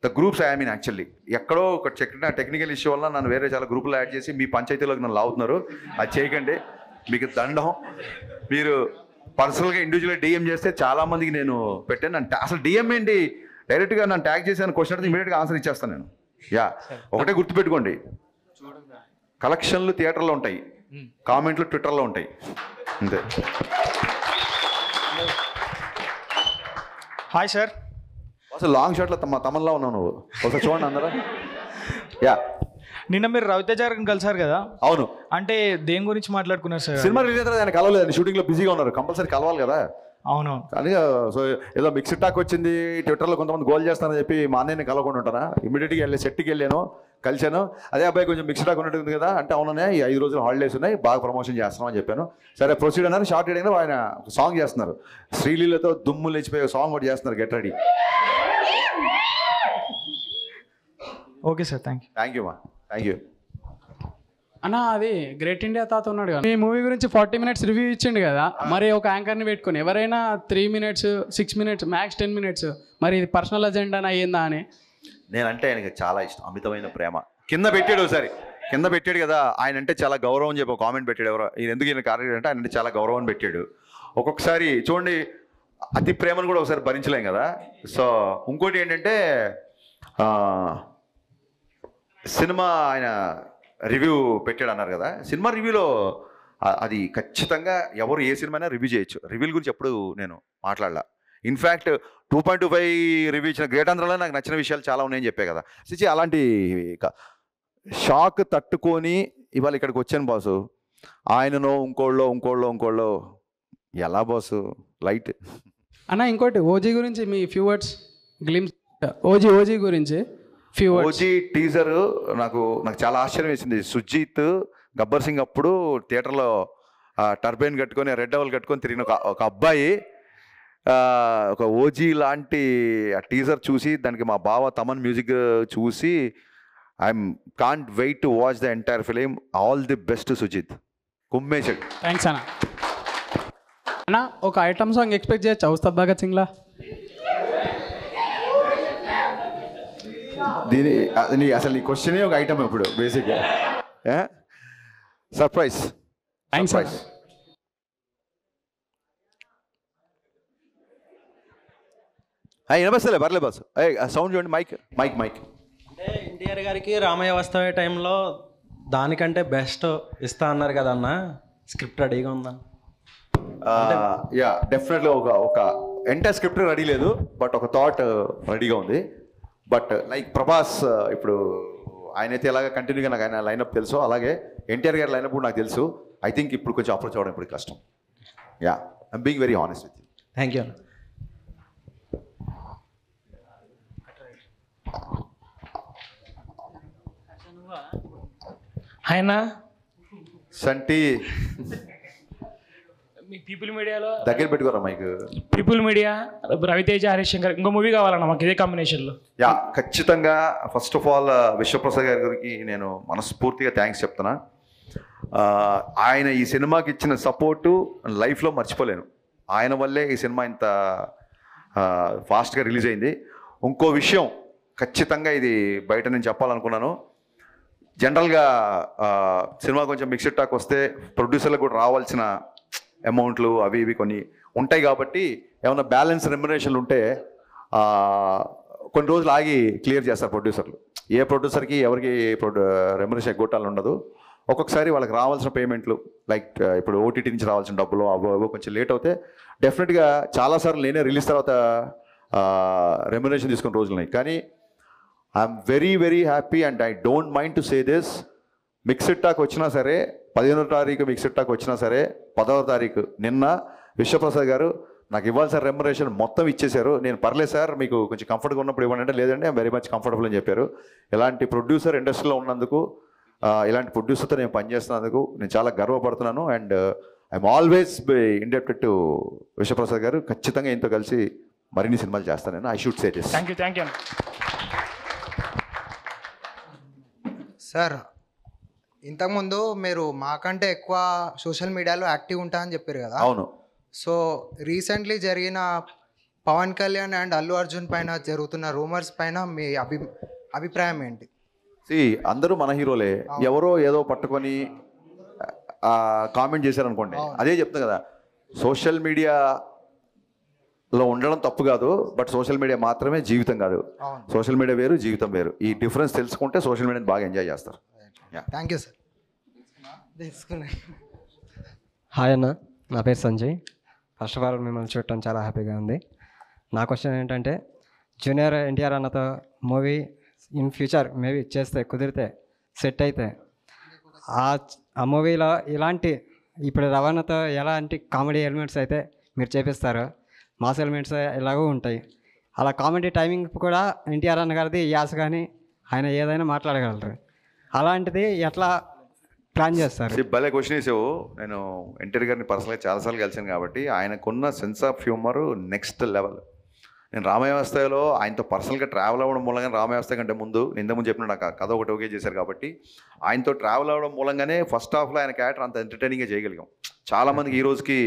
the groups I mean. Actually ఎక్కడో ఒక technical issue వల్ల నన్ను వేరే చాలా గ్రూపులు add చేసి మీ పంచాయతీలోకి నన్ను లాగుతున్నారు. అది చేయకండి, మీకు దండం. మీరు పర్సనల్గా ఇండివిజువల్గా డిఎం చేస్తే చాలామందికి నేను పెట్టాను. నన్ను అసలు డిఎం ఏంటి, డైరెక్ట్గా నన్ను ట్యాగ్ చేశాను క్వశ్చన్ అడిగితే ఇమీడియట్గా ఆన్సర్ ఇచ్చేస్తాను నేను. యా, ఒకటే గుర్తుపెట్టుకోండి, కలెక్షన్లు థియేటర్లో ఉంటాయి, కామెంట్లు ట్విట్టర్లో ఉంటాయి, అంతే. Hi sir. అసలు లాంగ్ షాట్లో తమన్లా ఉన్నావు నువ్వు, ఒకసారి చూడండి అందరూ. యా, నిన్న మీరు రవితేజ గారిని కలిసారు కదా? అవును. అంటే దేని గురించి మాట్లాడుకున్నారు సార్? సినిమా రిలీజ్ అయితే ఆయన కలవలేదు, షూటింగ్లో బిజీగా ఉన్నారు. కంపల్సరీ కలవాలి కదా. అవును. కానీ సో ఏదో మిక్స్డ్ టాక్ వచ్చింది, ట్విట్టర్లో కొంతమంది గోల్ చేస్తారని చెప్పి మా అన్నయ్యని కలవకుండా ఉంటారా? ఇమీడియట్గా వెళ్ళి సెట్కి వెళ్ళాను, కలిశాను. అదే అబ్బాయి కొంచెం మిక్స్డ్ టాక్ ఉంటుంది కదా అంటే, అవుననే ఈ 5 రోజులు హాలిడేస్ ఉన్నాయి, బాగా ప్రమోషన్ చేస్తున్నాం అని చెప్పాను. సరే ప్రొసీడ్ అన్నారు. షార్ట్ అయినా ఆయన సాంగ్ చేస్తున్నారు, శ్రీలీలతో దుమ్ము లేచిపోయే సాంగ్ ఒకటి చేస్తున్నారు, get ready. Okay sir, thank you మా, థ్యాంక్ యూ. అన్న అది గ్రేట్ ఇండియా తాత ఉన్నాడు కదా, ఈ మూవీ గురించి 40 minutes రివ్యూ ఇచ్చిండు కదా, మరి ఒక యాంకర్ని పెట్టుకుని ఎవరైనా 3 minutes 6 minutes మ్యాక్స్ 10 minutes, మరి ఇది పర్సనల్ అజెండా అయ్యిందా అని. నేనంటే ఆయనకి చాలా ఇష్టం, అమితమైన ప్రేమ. కింద పెట్టాడు ఒకసారి, కింద పెట్టాడు కదా, ఆయన అంటే చాలా గౌరవం చెప్పి ఒక కామెంట్ పెట్టాడు. ఎవరో ఈయన ఎందుకు ఈయన కార్యక్రమం అంటే ఆయన అంటే చాలా గౌరవం అని పెట్టాడు. ఒక్కొక్కసారి చూడండి, అతి ప్రేమను కూడా ఒకసారి భరించలేం కదా. సో ఇంకోటి ఏంటంటే సినిమా ఆయన రివ్యూ పెట్టాడు అన్నారు కదా, సినిమా రివ్యూలో అది ఖచ్చితంగా ఎవరు ఏ సినిమా అయినా రివ్యూ చేయొచ్చు. రివ్యూల గురించి ఎప్పుడు నేను మాట్లాడలా. ఇన్ఫ్యాక్ట్ 2.25 రివ్యూ ఇచ్చిన గ్రేట్ ఆంధ్రలో నాకు నచ్చిన విషయాలు చాలా ఉన్నాయని చెప్పే కదా. సిచి అలాంటి షాక్ తట్టుకొని ఇవాళ ఇక్కడికి వచ్చాను బాసు. ఆయననో ఇంకోళ్ళో ఎలా బాసు, లైట్. అన్న ఇంకోటి ఓజీ గురించి మీ ఫ్యూ వర్డ్స్ గ్లిమ్స్. ఓజీ గురించి ఓజీ టీజర్ నాకు చాలా ఆశ్చర్యం వేసింది. సుజీత్ గబ్బర్ సింగ్ అప్పుడు థియేటర్లో టర్బైన్ కట్టుకొని రెడ్ డవల్ కట్టుకొని తిరిగిన ఒక అబ్బాయి ఒక ఓజీ లాంటి ఆ టీజర్ చూసి దానికి మా బావ తమన్ మ్యూజిక్ చూసి I'm can't wait to watch the entire film. All the best Sujeeth, కుమ్మేశాడు. థ్యాంక్స్ అన్న. అన్న ఒక ఐటమ్ సాంగ్ ఎక్స్పెక్ట్ చేయొచ్చు ఉస్తాద్ భగత్ సింగ్లా? అసలు నీ క్వశ్చనే ఒక ఐటమ్ ఇప్పుడు బేసిక్గా. సర్ప్రైజ్. థ్యాంక్స్. వినపస్తలే, పర్లేదు బాస్. సౌండ్ చూడండి, మైక్. అంటే ఎన్టీఆర్ గారికి రామయ్య వస్తావే టైంలో దానికంటే బెస్ట్ ఇస్తా అన్నారు కదా అన్న, స్క్రిప్ట్ రెడీగా ఉందా? యా, డెఫినెట్గా ఒక ఎంటైర్ స్క్రిప్ట్ రెడీ లేదు, బట్ ఒక థాట్ రెడీగా ఉంది. బట్ లైక్ ప్రభాస్ ఇప్పుడు ఆయనైతే ఎలాగ కంటిన్యూగా నాకు ఆయన లైనప్ తెలుసు, అలాగే ఎన్టీఆర్ గారి లైనప్ కూడా నాకు తెలుసు. ఐ థింక్ ఇప్పుడు కొంచెం అప్రోచ్ అవ్వడం ఇప్పుడు కష్టం. Yeah, I'm being very honest with you. Thank you. ఆయన సంటి మీ పీపుల్ మీడియాలో దగ్గర పెట్టుకోరా mike. People Media Raviteja Harishankar ఇంకో మూవీ కావాలన్నా మాకు ఇదే కాంబినేషన్లో. యా, ఖచ్చితంగా. ఫస్ట్ ఆఫ్ ఆల్ విశ్వప్రసాద్ గారికి నేను మనస్ఫూర్తిగా థ్యాంక్స్ చెప్తున్నా. ఆయన ఈ సినిమాకి ఇచ్చిన సపోర్టు లైఫ్లో మర్చిపోలేను. ఆయన వల్లే ఈ సినిమా ఇంత ఫాస్ట్గా రిలీజ్ అయింది. ఇంకో విషయం ఖచ్చితంగా ఇది బయట నేను చెప్పాలనుకున్నాను. జనరల్గా సినిమా కొంచెం మిక్స్డ్ టాక్ వస్తే ప్రొడ్యూసర్లకు కూడా రావాల్సిన అమౌంట్లు అవి ఇవి కొన్ని ఉంటాయి కాబట్టి ఏమైనా బ్యాలెన్స్ రెమ్యునరేషన్లు ఉంటే కొన్ని రోజులు ఆగి క్లియర్ చేస్తారు ప్రొడ్యూసర్లు. ఏ ప్రొడ్యూసర్కి ఎవరికి రెమ్యునరేషన్ ఎగ్గొట్టాలని ఉండదు. ఒక్కొక్కసారి వాళ్ళకి రావాల్సిన పేమెంట్లు లైక్ ఇప్పుడు ఓటీటీ నుంచి రావాల్సిన డబ్బులు అవో కొంచెం లేట్ అవుతే డెఫినెట్గా చాలాసార్లు నేనే రిలీజ్ తర్వాత రెమ్యునరేషన్ తీసుకున్న రోజులు ఉన్నాయి. కానీ I'm very very happy and I don't mind to say this. Mixed talk వచ్చినా సరే, 15వ తారీఖు మిక్స్డ్ టాక్ వచ్చినా సరే, 10వ తారీఖు నిన్న విశ్వప్రసాద్ గారు నాకు ఇవ్వాలి సార్ రెమ్యునరేషన్ మొత్తం ఇచ్చేశారు. నేను పర్లేదు సార్ మీకు కొంచెం కంఫర్ట్గా ఉన్నప్పుడు ఇవ్వండి అంటే, లేదండి ఐఎమ్ వెరీ మచ్ కంఫర్టబుల్ అని చెప్పారు. ఇలాంటి ప్రొడ్యూసర్ ఇండస్ట్రీలో ఉన్నందుకు, ఇలాంటి ప్రొడ్యూసర్తో నేను పనిచేస్తున్నందుకు నేను చాలా గర్వపడుతున్నాను. And I'm always indebted to Vishwaprasad garu. ఖచ్చితంగా ఇంతో కలిసి మరిన్ని సినిమాలు చేస్తాను నేను. I should say this. Thank you. Sir, ఇంతకుముందు మీరు మాకంటే ఎక్కువ సోషల్ మీడియాలో యాక్టివ్ ఉంటా అని చెప్పారు కదా. అవును. సో రీసెంట్లీ జరిగిన పవన్ కళ్యాణ్ అండ్ అల్లు అర్జున్ పైన జరుగుతున్న రూమర్స్ పైన మీ అభిప్రాయం ఏంటి? అందరూ మన హీరోలే, ఎవరో ఏదో పట్టుకొని కామెంట్ చేశారనుకోండి, అదే చెప్తాను కదా, సోషల్ మీడియాలో ఉండడం తప్పు కాదు, బట్ సోషల్ మీడియా మాత్రమే జీవితం కాదు. సోషల్ మీడియా వేరు, జీవితం వేరు. ఈ డిఫరెన్స్ తెలుసుకుంటే సోషల్ మీడియాని బాగా ఎంజాయ్ చేస్తారు. Thank you sir. హాయ్ అన్న, నా పేరు సంజయ్. ఫస్ట్ ఆఫ్ ఆల్ మిమ్మల్ని చూడటం చాలా హ్యాపీగా ఉంది. నా క్వశ్చన్ ఏంటంటే, జూనియర్ ఎన్టీఆర్ అన్నతో మూవీ ఇన్ ఫ్యూచర్ మేబీ చేస్తే, కుదిరితే, సెట్ అయితే, ఆ మూవీలో ఇలాంటి ఇప్పుడు రవాణాతో ఎలాంటి కామెడీ ఎలిమెంట్స్ అయితే మీరు చేపిస్తారో, మాస్ ఎలిమెంట్స్ ఎలాగో ఉంటాయి. అలా కామెడీ టైమింగ్ కూడా ఎన్టీఆర్ అన్న గారిది యాస కానీ ఆయన ఏదైనా మాట్లాడగలరు. అలాంటిది ఎట్లా ప్లాన్ చేస్తారు? భలే క్వశ్చన్ వేసావు. నేను ఎన్టీఆర్ గారిని పర్సనల్గా చాలాసార్లు కలిసాను కాబట్టి ఆయనకున్న sense of humour next level. నేను రామవ్యవస్థలో ఆయనతో పర్సనల్గా ట్రావెల్ అవ్వడం మూలంగా, రామవ్యవస్థ కంటే ముందు ఇంతకుముందు చెప్పిన నాకు కథ ఒకటి ఓకే చేశారు కాబట్టి ఆయనతో ట్రావెల్ అవ్వడం మూలంగానే ఫస్ట్ హాఫ్లో ఆయన క్యారెక్టర్ అంత ఎంటర్టైనింగ్గా చేయగలిగాం. చాలామందికి ఈ రోజుకి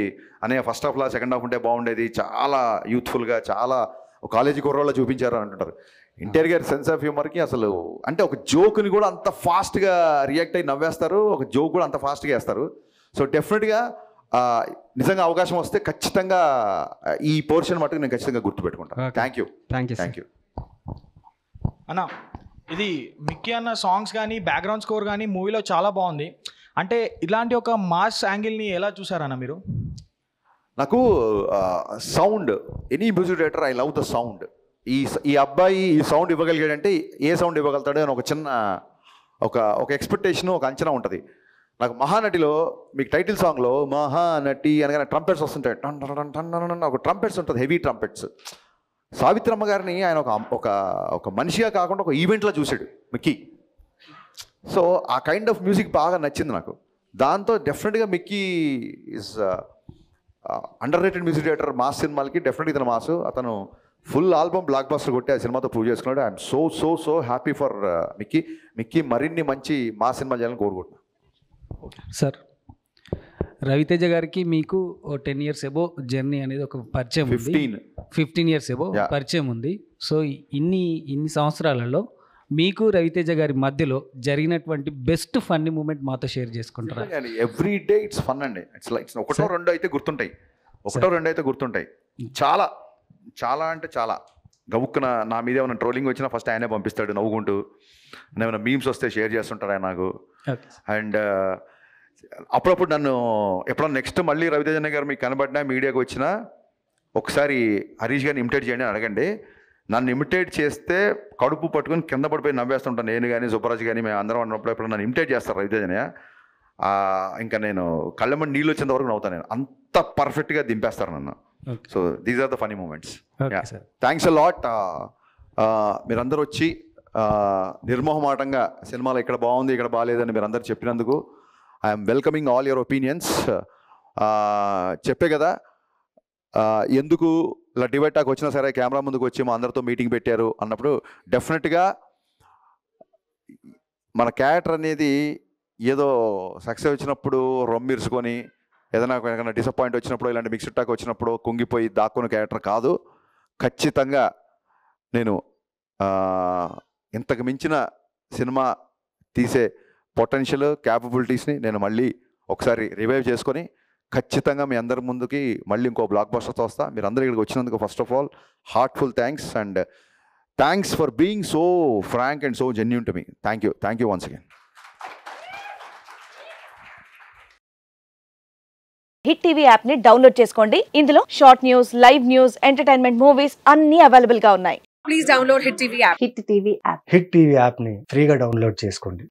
అనే ఫస్ట్ హాఫ్లో సెకండ్ హాఫ్ ఉంటే బాగుండేది, చాలా యూత్ఫుల్గా, చాలా కాలేజీ కుర్రోళ్ళ చూపించారు అని అంటుంటారు. ఎన్టీఆర్ గారి సెన్స్ ఆఫ్ హ్యూమర్కి అసలు అంటే ఒక జోక్ని కూడా అంత ఫాస్ట్గా రియాక్ట్ అయ్యి నవ్వేస్తారు, ఒక జోక్ కూడా అంత ఫాస్ట్గా వేస్తారు. సో డెఫినెట్గా నిజంగా అవకాశం వస్తే ఖచ్చితంగా ఈ పోర్షన్ మటుకు నేను ఖచ్చితంగా గుర్తుపెట్టుకుంటాను. Thank you. అన్న, ఇది మిక్కీ అన్న సాంగ్స్ కానీ బ్యాక్గ్రౌండ్ స్కోర్ కానీ మూవీలో చాలా బాగుంది. అంటే ఇలాంటి ఒక మాస్ యాంగిల్ని ఎలా చూసారన్న మీరు? నాకు sound, any music director I love the sound. ఈ అబ్బాయి ఈ సౌండ్ ఇవ్వగలిగాడంటే ఏ సౌండ్ ఇవ్వగలుగుతాడో అని ఒక చిన్న ఒక ఎక్స్పెక్టేషన్, ఒక అంచనా ఉంటుంది. నాకు మహానటిలో మీకు టైటిల్ సాంగ్లో మహానటి అనగానే ట్రంపెట్స్ వస్తుంటాయి, ఒక ట్రంపెట్స్ ఉంటుంది, హెవీ ట్రంపెట్స్. సావిత్రమ్మ గారిని ఆయన ఒక మనిషిగా కాకుండా ఒక ఈవెంట్లో చూశాడు మిక్కీ. సో ఆ కైండ్ ఆఫ్ మ్యూజిక్ బాగా నచ్చింది నాకు. దాంతో డెఫినెట్గా Mickey is under rated music director. Mass సినిమాలకి డెఫినెట్గా ఇతను మాసు. అతను ఫుల్ ఆల్బమ్ బ్లాక్ బస్టర్ కొట్టి ఆ సినిమాతో ప్రూవ్ చేసుకున్నాడు. I'm so happy for Mickey మరిన్ని మంచి మాస్ సినిమాలు చేయాలని కోరుకుంటున్నాను. సార్, రవితేజ గారికి మీకు 10 years ఎబో జర్నీ అనేది ఒక పరిచయం ఉంది. 15 years ఎబో పరిచయం ఉంది. సో ఇన్ని సంవత్సరాలలో మీకు రవితేజ గారి మధ్యలో జరిగినటువంటి బెస్ట్ ఫన్నీ మూమెంట్ మాతో షేర్ చేసుకుంటారా? ఎవ్రీ డే ఇట్స్ ఫన్ అండి. ఇట్స్ ఒకటో రెండో అయితే గుర్తుంటాయి. చాలా అంటే చాలా గవుక్కున నా మీద ఏమైనా ట్రోలింగ్ వచ్చినా ఫస్ట్ ఆయనే పంపిస్తాడు నవ్వుకుంటూ. ఏమైనా మీమ్స్ వస్తే షేర్ చేస్తుంటాడు ఆయన నాకు. అండ్ అప్పుడప్పుడు నన్ను ఎప్పుడన్నా నెక్స్ట్ మళ్ళీ రవితేజ గారు మీకు కనబడినా మీడియాకి వచ్చినా ఒకసారి హరీష్ గారిని ఇమిటేట్ చేయండి అని అడగండి. నన్ను ఇమిటేట్ చేస్తే కడుపు పట్టుకొని కింద పడిపోయి నవ్వేస్తుంటాను. నేను కానీ సుబ్బరాజు కానీ మేము అందరం అన్నప్పుడు ఎప్పుడు నన్ను ఇమిటేట్ చేస్తారు రవితేజనే. ఇంకా నేను కళ్ళెమ్మడి నీళ్ళు వచ్చేంత వరకు నవ్వుతాను. నేను అంత పర్ఫెక్ట్గా దింపేస్తారు నన్ను. So these are the funny moments. Thanks a lot. మీరందరూ వచ్చి నిర్మోహమాటంగా సినిమాలో ఇక్కడ బాగుంది ఇక్కడ బాగాలేదని మీరు అందరు చెప్పినందుకు I'm welcoming all your opinions. చెప్పే కదా ఎందుకు ఇలా డిబేట్ టాక్ వచ్చినా సరే కెమెరా ముందుకు వచ్చి మా అందరితో మీటింగ్ పెట్టారు అన్నప్పుడు డెఫినెట్గా మన క్యారెక్టర్ అనేది ఏదో సక్సెస్ వచ్చినప్పుడు రొమ్మిరుచుకొని ఏదైనా డిసప్పాయింట్ వచ్చినప్పుడు ఇలాంటి మిక్స్డ్ టాక్ వచ్చినప్పుడు కుంగిపోయి దాక్కున్న క్యారెక్టర్ కాదు. ఖచ్చితంగా నేను ఇంతకు మించిన సినిమా తీసే పొటెన్షియల్ క్యాపబిలిటీస్ని నేను మళ్ళీ ఒకసారి రివైవ్ చేసుకొని ఖచ్చితంగా మీ అందరి ముందుకి మళ్ళీ ఇంకో బ్లాక్ బస్టర్తో వస్తా. మీరు అందరూ ఇక్కడికి వచ్చినందుకు first of all heartful thanks and thanks for being so frank and so genuine to me. Thank you once again. Hit TV app ని డౌన్లోడ్ చేసుకోండి. ఇందులో short news, live news, entertainment, movies అన్ని అవైలబుల్ గా ఉన్నాయి. Please download Hit TV app. Hit TV యాప్ని ఫ్రీగా download చేసుకోండి.